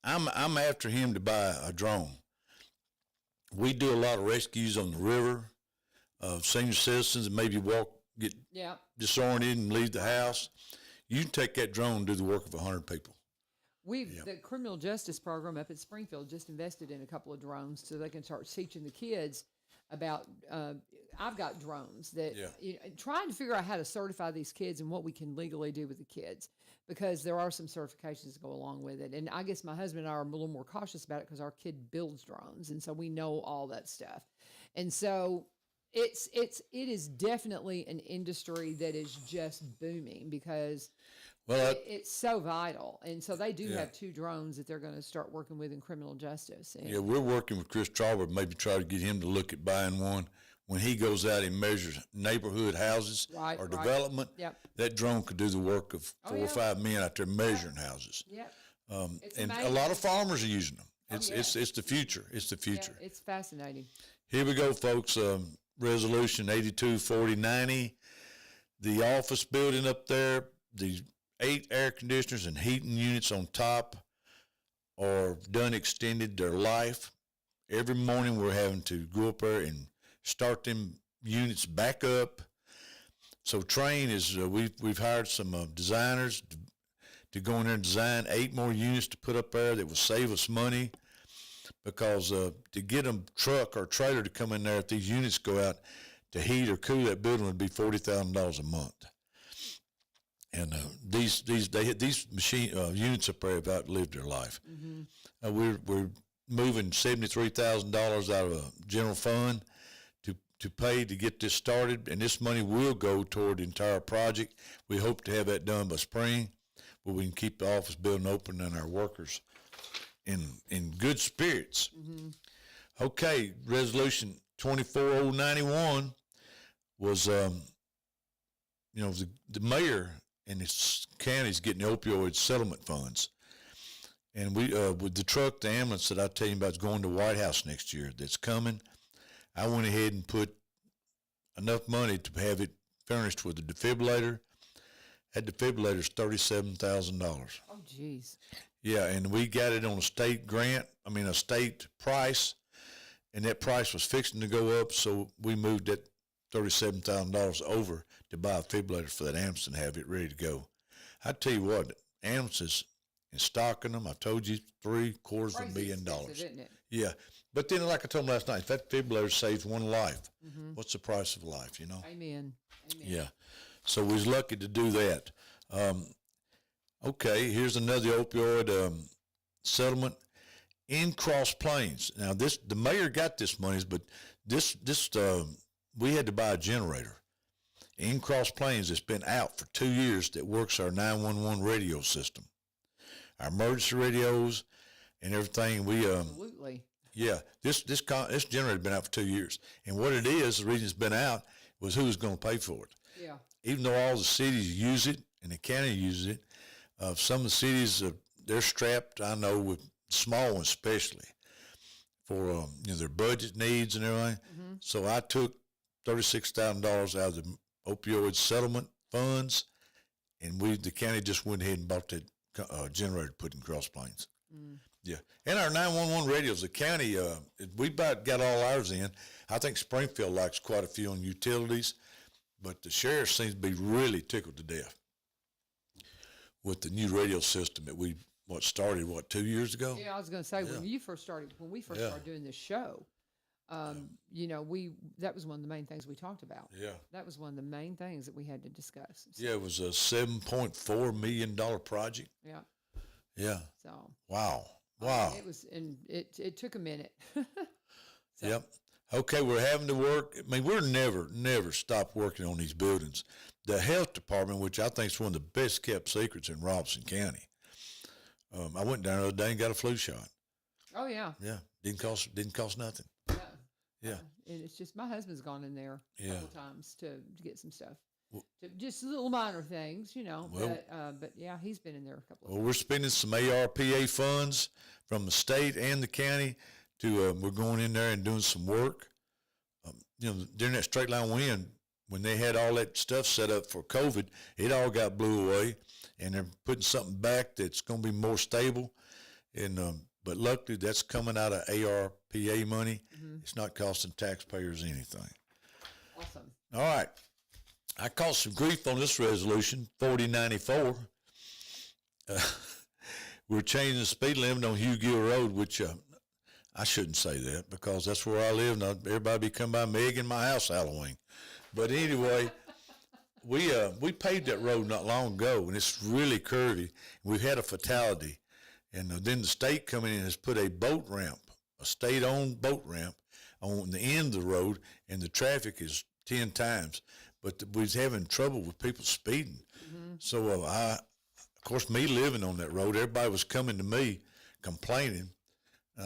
I'm after him to buy a drone. We do a lot of rescues on the river of senior citizens that maybe get disoriented and leave the house. You can take that drone and do the work of 100 people. The criminal justice program up at Springfield just invested in a couple of drones so they can start teaching the kids about. I've got drones that trying to figure out how to certify these kids and what we can legally do with the kids, because there are some certifications that go along with it. And I guess my husband and I are a little more cautious about it because our kid builds drones, and so we know all that stuff. And so it is definitely an industry that is just booming because it's so vital. And so they do have 2 drones that they're going to start working with in criminal justice. And we're working with Chris Trauber, maybe try to get him to look at buying one. When he goes out and measures neighborhood houses or development, that drone could do the work of 4 or 5 men out there measuring houses. Yep. And a lot of farmers are using them. It's the future. It's the future. Yeah, it's fascinating. Here we go, folks. Resolution 824090. The office building up there, the 8 air conditioners and heating units on top are done extended their life. Every morning we're having to go up there and start them units back up. So Train is, we've hired some designers to go in there and design 8 more units to put up there that will save us money, because to get a truck or trailer to come in there, if these units go out to heat or cool that building, would be $40,000 a month. And these machine units up there have outlived their life. Mm-hmm. We're moving $73,000 out of a general fund to pay to get this started, and this money will go toward the entire project. We hope to have that done by spring, where we can keep the office building open and our workers in good spirits. Mm-hmm. Okay, resolution 24091 was, the mayor and his county's getting the opioid settlement funds. And we, with the truck, the ambulance that I tell you about is going to White House next year that's coming. I went ahead and put enough money to have it furnished with a defibrillator. That defibrillator is $37,000. Oh, geez. Yeah, and we got it on a state grant. I mean, a state price, and that price was fixing to go up, so we moved that $37,000 over to buy a defibrillator for that ambulance and have it ready to go. I tell you what, ambulances and stocking them, I told you, $750 million. Isn't it? Yeah, but then, like I told them last night, if that defibrillator saves one life, what's the price of life? You know? Amen. Yeah. So we was lucky to do that. Okay, here's another opioid settlement in Cross Plains. Now, the mayor got this money, but this we had to buy a generator in Cross Plains that's been out for 2 years that works our 911 radio system, our emergency radios, and everything. We Absolutely. yeah, this generator's been out for 2 years, and what it is, the reason it's been out was who was going to pay for it. Yeah. Even though all the cities use it and the county uses it, some of the cities they're strapped. I know with small ones especially for their budget needs and everything. So I took $36,000 out of the opioid settlement funds, and the county just went ahead and bought that generator put in Cross Plains. Yeah, and our 911 radios, the county we about got all ours in. I think Springfield likes quite a few on utilities, but the sheriff seems to be really tickled to death with the new radio system that we started 2 years ago. Yeah, I was going to say when we first started doing this show, that was one of the main things we talked about. Yeah, That was one of the main things that we had to discuss. So, yeah, it was a $7.4 million project. yeah. Yeah. So Wow. it was, and it took a minute. So, Yep. Okay, we're having to work. I mean, we're never stop working on these buildings. The health department, which I think is one of the best kept secrets in Robinson County. I went down the other day and got a flu shot. Oh yeah. Yeah, didn't cost nothing. Yeah. Yeah. And it's just my husband's gone in there a Yeah. couple times to get some stuff. Just little minor things, but yeah, he's been in there a couple of Well, times. we're spending some ARPA funds from the state and the county to we're going in there and doing some work. During that straight line wind, when they had all that stuff set up for COVID, it all got blew away, and they're putting something back that's going to be more stable. And but luckily, that's coming out of ARPA money. It's not costing taxpayers anything. Awesome. All right. I caught some grief on this resolution, 4094. We're changing the speed limit on Hugh Gill Road, which I shouldn't say that because that's where I live. Now everybody be coming by me in my house Halloween. But anyway, we paved that road not long ago, and it's really curvy. We've had a fatality, and then the state coming in has put a boat ramp, a state-owned boat ramp, on the end of the road, and the traffic is 10 times. But we was having trouble with people speeding. So of course, me living on that road, everybody was coming to me complaining.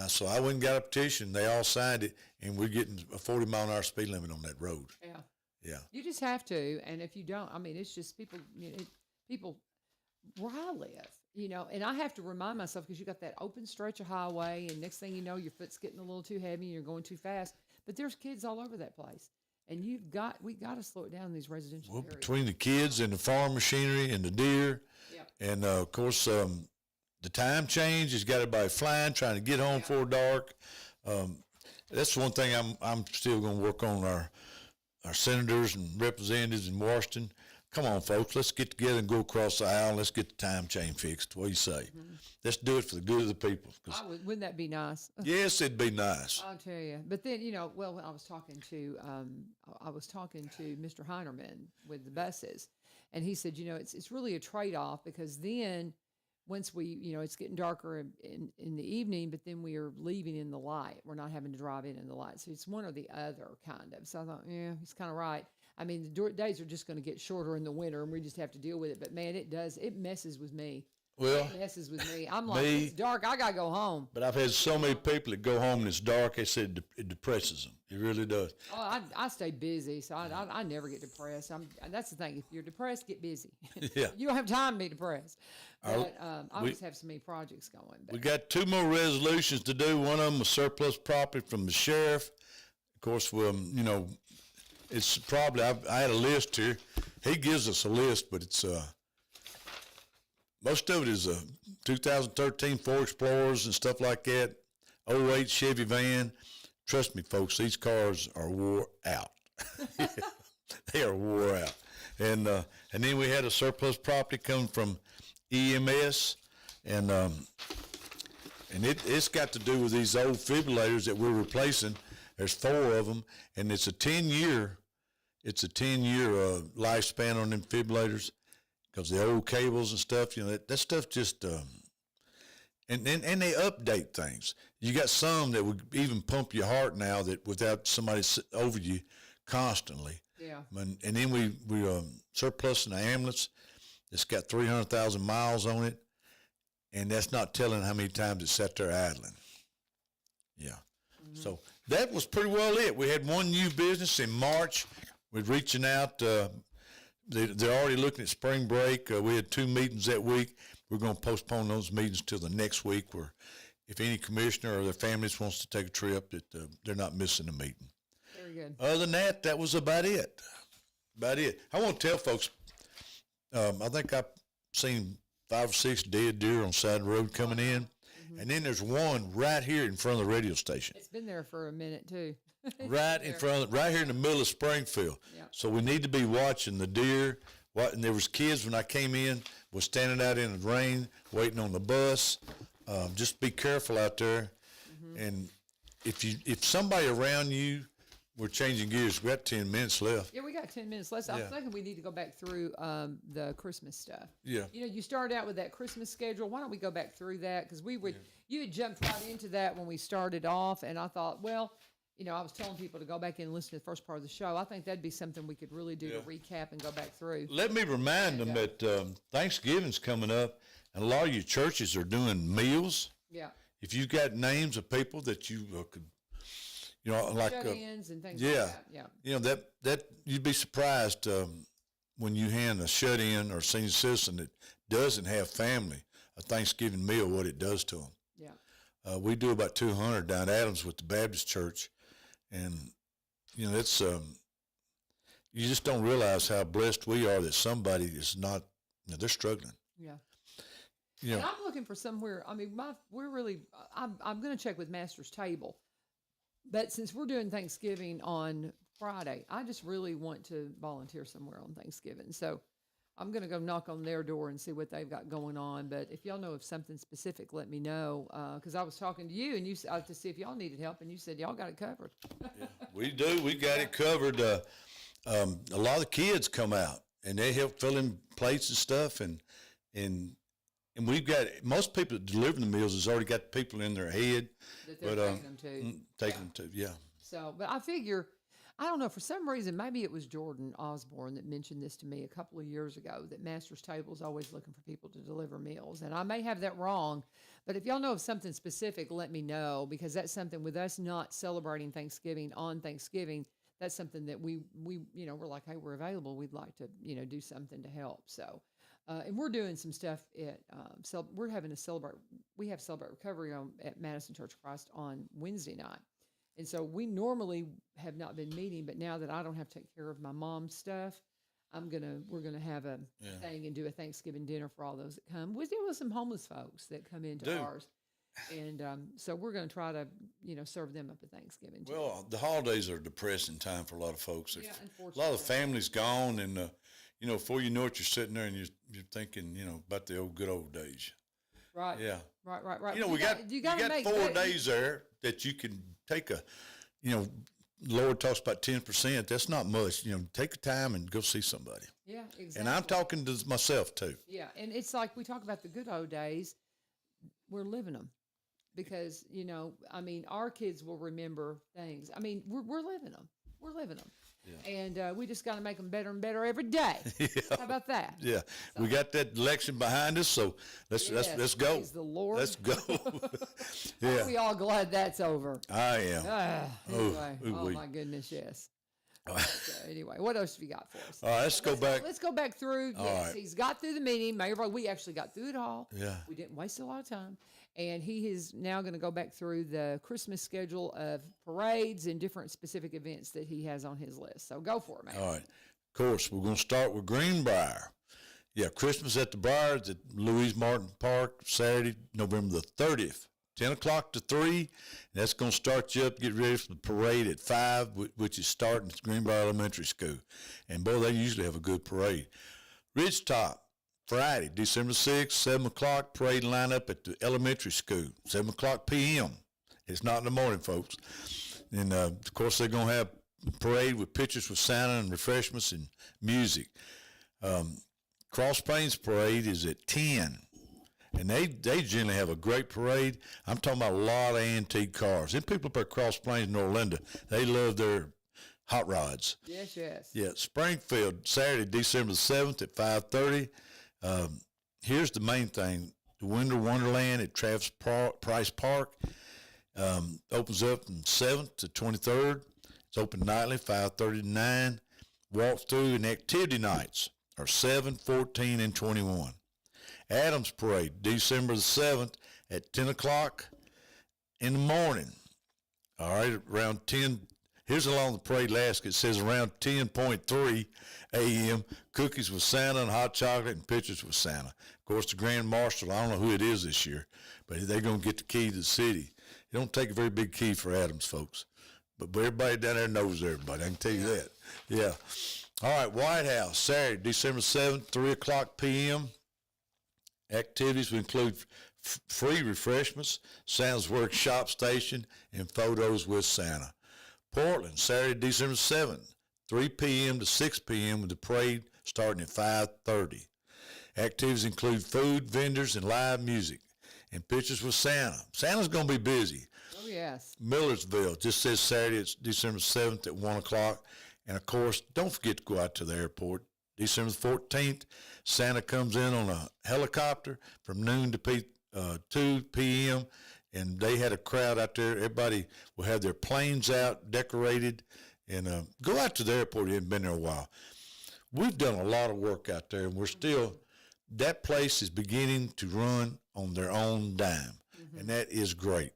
So I went and got a petition. They all signed it, and we're getting a 40-mile-an-hour speed limit on that road. Yeah. Yeah. You just have to, and if you don't, I mean, it's just people. People where I live, and I have to remind myself because you got that open stretch of highway, and next thing you know, your foot's getting a little too heavy, and you're going too fast. But there's kids all over that place, and we got to slow it down in these residential Well, areas. between the kids and the farm machinery and the deer, Yep. and of course the time change has got everybody flying, trying to get home before dark. That's one thing I'm still going to work on our senators and representatives in Washington. Come on, folks, let's get together and go across the aisle. Let's get the time change fixed. What do you say? Let's do it for the good of the people. Wouldn't that be nice? Yes, it'd be nice. I'll tell you. But then, when I was talking to Mr. Heinerman with the buses, and he said, it's really a trade-off because then once we, it's getting darker in the evening, but then we are leaving in the light. We're not having to drive in the light. So it's one or the other kind of. So I thought, yeah, he's kind of right. I mean, the days are just going to get shorter in the winter, and we just have to deal with it. But man, it messes with me. Well, It messes with me. I'm like, it's dark. I got to go home. But I've had so many people that go home and it's dark. They said it depresses them. It really does. Oh, I stay busy, so I never get depressed. That's the thing. If you're depressed, get busy. Yeah. You don't have time to be depressed. But I just have so many projects going. We got 2 more resolutions to do. One of them was surplus property from the sheriff. Of course, it's probably, I had a list here. He gives us a list, but it's most of it is 2013 Ford Explorers and stuff like that, '08 Chevy van. Trust me, folks, these cars are wore out. They are wore out. And then we had a surplus property coming from EMS, and it's got to do with these old defibrillators that we're replacing. There's 4 of them, and it's a 10-year lifespan on them defibrillators because the old cables and stuff. That stuff just and they update things. You got some that would even pump your heart now that without somebody over you constantly. Yeah. And then we surplusing the ambulance. It's got 300,000 miles on it, and that's not telling how many times it sat there idling. Yeah. Mm-hmm. So that was pretty well it. We had one new business in March. We're reaching out. They're already looking at spring break. We had 2 meetings that week. We're going to postpone those meetings till the next week, where if any commissioner or their families wants to take a trip, that they're not missing a meeting. Very good. Other than that, that was about it. I want to tell folks, I think I've seen 5 or 6 dead deer on the side of the road coming in, Mm-hmm. and then there's one right here in front of the radio station. It's been there for a minute too. Right here in the middle of Springfield. Yeah. So we need to be watching the deer. And there was kids when I came in, was standing out in the rain, waiting on the bus. Just be careful out there. Mm-hmm. And if somebody around you, we're changing gears. We got 10 minutes left. Yeah, we got 10 minutes left. I'm thinking we need to go back through the Christmas stuff. Yeah. You started out with that Christmas schedule. Why don't we go back through that? Because you had jumped right into that when we started off, and I thought, well, I was telling people to go back in and listen to the first part of the show. I think that'd be something we could really do to recap and go back through. Let me remind them that Thanksgiving's coming up, and a lot of your churches are doing meals. Yeah. If you've got names of people that you could, like shut-ins and things like that. Yeah. That you'd be surprised when you hand a shut-in or senior citizen that doesn't have family a Thanksgiving meal, what it does to them. Yeah. We do about 200 down at Adams with the Baptist Church, and it's you just don't realize how blessed we are that somebody is not. They're struggling. Yeah. Yeah. And I'm looking for somewhere. I mean, I'm going to check with Master's Table, but since we're doing Thanksgiving on Friday, I just really want to volunteer somewhere on Thanksgiving. So I'm going to go knock on their door and see what they've got going on. But if y'all know of something specific, let me know. Because I was talking to you and you to see if y'all needed help, and you said y'all got it covered. Yeah, we do. We got it covered. A lot of the kids come out and they help fill in plates and stuff, and we've got most people that deliver the meals has already got people in their head That they're taking them to. Taking them to, yeah. So, but I figure, I don't know, for some reason, maybe it was Jordan Osborne that mentioned this to me a couple of years ago, that Master's Table is always looking for people to deliver meals. And I may have that wrong, but if y'all know of something specific, let me know, because that's something with us not celebrating Thanksgiving on Thanksgiving. That's something that we we're like, hey, we're available. We'd like to, do something to help. So, and we're doing some stuff at, we're having a we have Celebrate Recovery at Madison Church of Christ on Wednesday night. And so we normally have not been meeting, but now that I don't have to take care of my mom's stuff, we're gonna have a thing and do a Thanksgiving dinner for all those that come. We deal with some homeless folks that come into ours, and so we're gonna try to serve them up at Thanksgiving too. Well, the holidays are a depressing time for a lot of folks. Yeah, a lot of the family's gone, and before you know it, you're sitting there and you're thinking about the good old days. Right. Yeah. Right. You got 4 days there that you can take Lord talks about 10%. That's not much. Take the time and go see somebody. Yeah, exactly. And I'm talking to myself too. Yeah, and it's like we talk about the good old days. We're living them because our kids will remember things. I mean, we're living them. We're living them. Yeah. And we just got to make them better and better every day. Yeah. How about that? Yeah, so. We got that election behind us, so let's go. Praise the Lord. Let's go. Yeah, aren't we all glad that's over? I am. Anyway, oh my goodness, yes. Anyway, what else have you got for us? All right, let's go back. Let's go back through. Yes, right. He's got through the meeting. We actually got through it all. Yeah, we didn't waste a lot of time. And he is now going to go back through the Christmas schedule of parades and different specific events that he has on his list. So go for it, man. All right. Of course, we're going to start with Greenbrier. Yeah, Christmas at the Briars at Louise Martin Park, Saturday, November the 30th, 10 o'clock to 3. And that's going to start you up, get ready for the parade at 5, which is starting at Greenbrier Elementary School. And, boy, they usually have a good parade. Ridgetop, Friday, December 6th, 7 o'clock, parade lineup at the elementary school, 7 o'clock p.m. It's not in the morning, folks. And, of course, they're going to have a parade with pictures with Santa and refreshments and music. Cross Plains Parade is at 10. And they generally have a great parade. I'm talking about a lot of antique cars. And people up at Cross Plains in Orlando, they love their hot rods. Yes, yes. Yeah, Springfield, Saturday, December the 7th at 5:30. Here's the main thing. The Winter Wonderland at Travis Price Park opens up from 7th to 23rd. It's open nightly, 5:30 to 9. Walkthrough and activity nights are 7, 14, and 21. Adams Parade, December the 7th at 10 o'clock in the morning. All right, around 10. Here's how long the parade lasts. It says around 10:3 a.m., cookies with Santa and hot chocolate and pictures with Santa. Of course, the Grand Marshal, I don't know who it is this year, but they're going to get the key to the city. It don't take a very big key for Adams, folks. But everybody down there knows everybody. I can tell you that. Yeah. All right, White House, Saturday, December 7th, 3 o'clock p.m. Activities will include free refreshments, Santa's workshop station, and photos with Santa. Portland, Saturday, December 7th, 3 p.m. to 6 p.m. with the parade starting at 5:30. Activities include food, vendors, and live music, and pictures with Santa. Santa's going to be busy. Oh, yes. Millersville, just says Saturday, it's December 7th at 1 o'clock. And, of course, don't forget to go out to the airport. December 14th, Santa comes in on a helicopter from noon to 2 p.m., and they had a crowd out there. Everybody will have their planes out, decorated, and go out to the airport. You haven't been there a while. We've done a lot of work out there, and we're still – that place is beginning to run on their own dime, and that is great.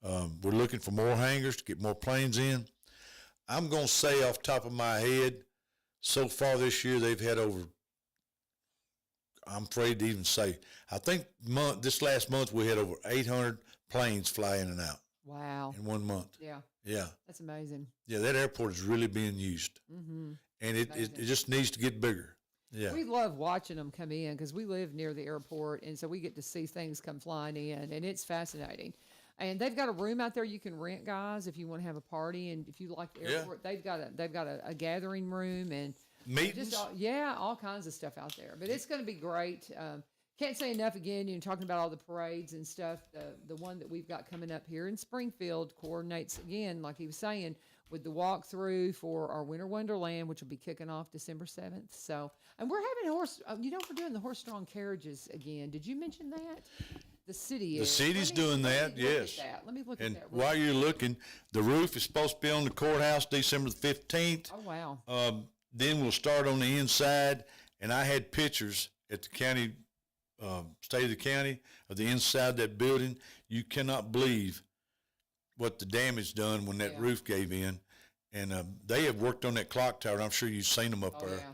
We're looking for more hangars to get more planes in. I'm going to say off the top of my head, so far this year they've had over, I'm afraid to even say, I think this last month we had over 800 planes fly in and out. Wow. In 1 month. Yeah. Yeah. That's amazing. Yeah, that airport is really being used. Mm-hmm. And it just needs to get bigger. Yeah. We love watching them come in because we live near the airport, and so we get to see things come flying in, and it's fascinating. And they've got a room out there you can rent, guys, if you want to have a party, and if you like the airport, they've got a gathering room and Meetings. All kinds of stuff out there. But it's going to be great. Can't say enough again. You're talking about all the parades and stuff. The one that we've got coming up here in Springfield coordinates again, like he was saying, with the walkthrough for our Winter Wonderland, which will be kicking off December 7th. So, and we're having we're doing the horse-drawn carriages again. Did you mention that? The city is. The city's doing that, yes. Let me look at And that. while you're looking, the roof is supposed to be on the courthouse December the 15th. Oh, wow. Then we'll start on the inside, and I had pictures at the county, state of the county, of the inside of that building. You cannot believe what the damage done when that roof gave in. And they have worked on that clock tower. I'm sure you've seen them up there. Yeah.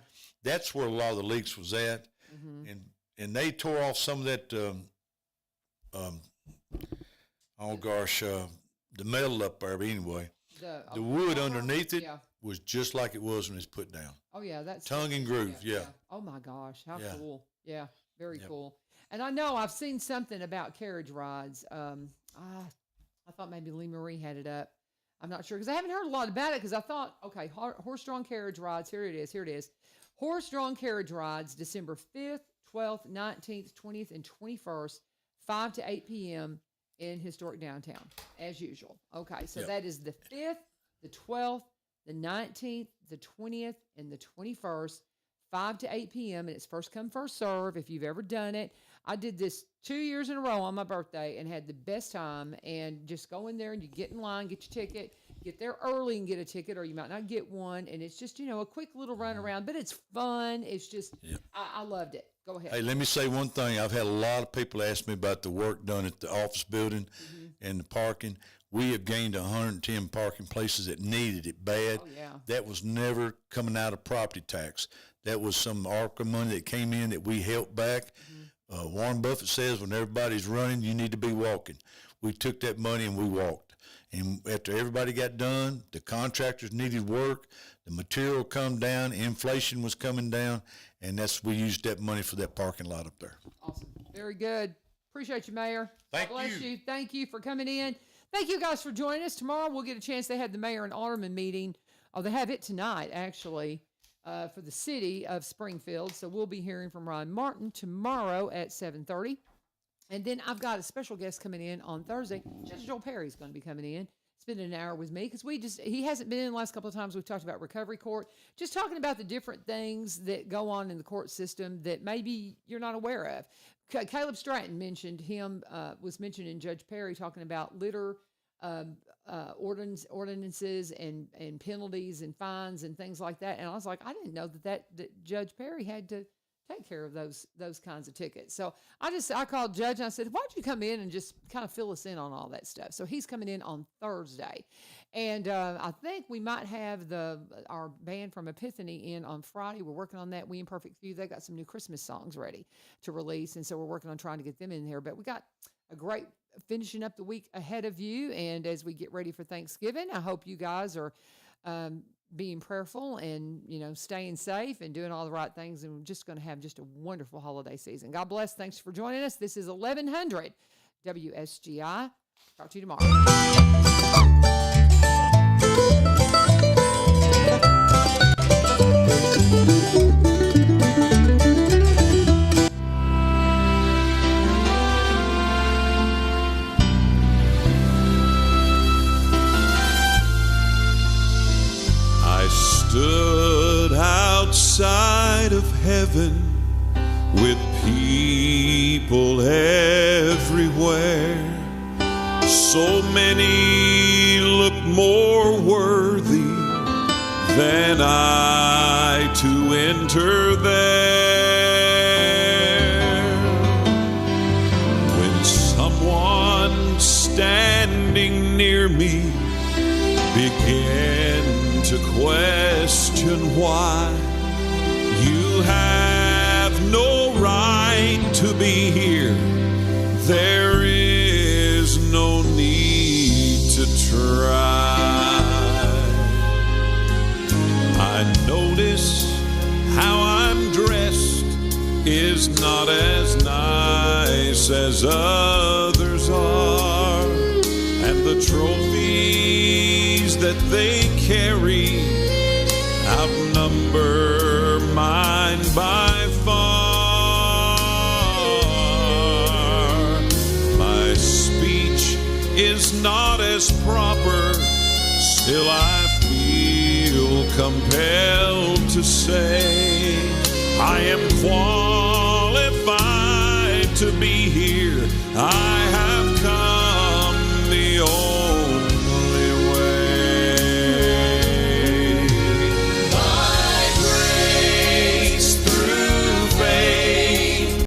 That's where a lot of the leaks was at. Mm-hmm. And they tore off some of that, the metal up there. But anyway, the wood underneath it was just like it was when it's put down. Oh, yeah. That's tongue and groove, yeah. Oh, my gosh. How cool. Yeah, very cool. And I know I've seen something about carriage rides. I thought maybe Lee Marie had it up. I'm not sure because I haven't heard a lot about it because I thought, okay, horse-drawn carriage rides. Here it is. Horse-drawn carriage rides, December 5th, 12th, 19th, 20th, and 21st, 5 to 8 p.m. in historic downtown, as usual. Okay, so that is the 5th, the 12th, the 19th, the 20th, and the 21st, 5 to 8 p.m., and it's first come, first serve if you've ever done it. I did this 2 years in a row on my birthday and had the best time. And just go in there and you get in line, get your ticket, get there early and get a ticket, or you might not get one. And it's just, a quick little run around, but it's fun. It's just, I loved it. Go ahead. Hey, let me say one thing. I've had a lot of people ask me about the work done at the office building and the parking. We have gained 110 parking places that needed it bad. Oh, yeah. That was never coming out of property tax. That was some ARCA money that came in that we helped back. Warren Buffett says when everybody's running, you need to be walking. We took that money and we walked. And after everybody got done, the contractors needed work, the material come down, inflation was coming down, and we used that money for that parking lot up there. Awesome. Very good. Appreciate you, Mayor. Thank God bless you. you. Thank you for coming in. Thank you guys for joining us. Tomorrow we'll get a chance. They had the mayor and alderman meeting. Oh, they have it tonight, actually, for the city of Springfield. So we'll be hearing from Ron Martin tomorrow at 7:30. And then I've got a special guest coming in on Thursday. Judge Joel Perry's going to be coming in, spending an hour with me because he hasn't been in the last couple of times. We've talked about recovery court, just talking about the different things that go on in the court system that maybe you're not aware of. Caleb Stratton was mentioning Judge Perry talking about litter ordinances and penalties and fines and things like that. And I was like, I didn't know that Judge Perry had to take care of those kinds of tickets. So I called Judge and I said, why don't you come in and just kind of fill us in on all that stuff? So he's coming in on Thursday. And I think we might have our band from Epiphany in on Friday. We're working on that. We in Perfect Few, they got some new Christmas songs ready to release. And so we're working on trying to get them in there. But we got a great finishing up the week ahead of you. And as we get ready for Thanksgiving, I hope you guys are being prayerful and, staying safe and doing all the right things. And we're just going to have just a wonderful holiday season. God bless. Thanks for joining us. This is 1100 WSGI. Talk to you tomorrow. Stood outside of heaven with people everywhere. So many look more worthy than I to enter there. When someone standing near me began to question why you have no right to be here, there is no need to try. I notice how I'm dressed is not as nice as others are, and the trophies that they carry outnumber mine by far. My speech is not as proper, still I feel compelled to say I am qualified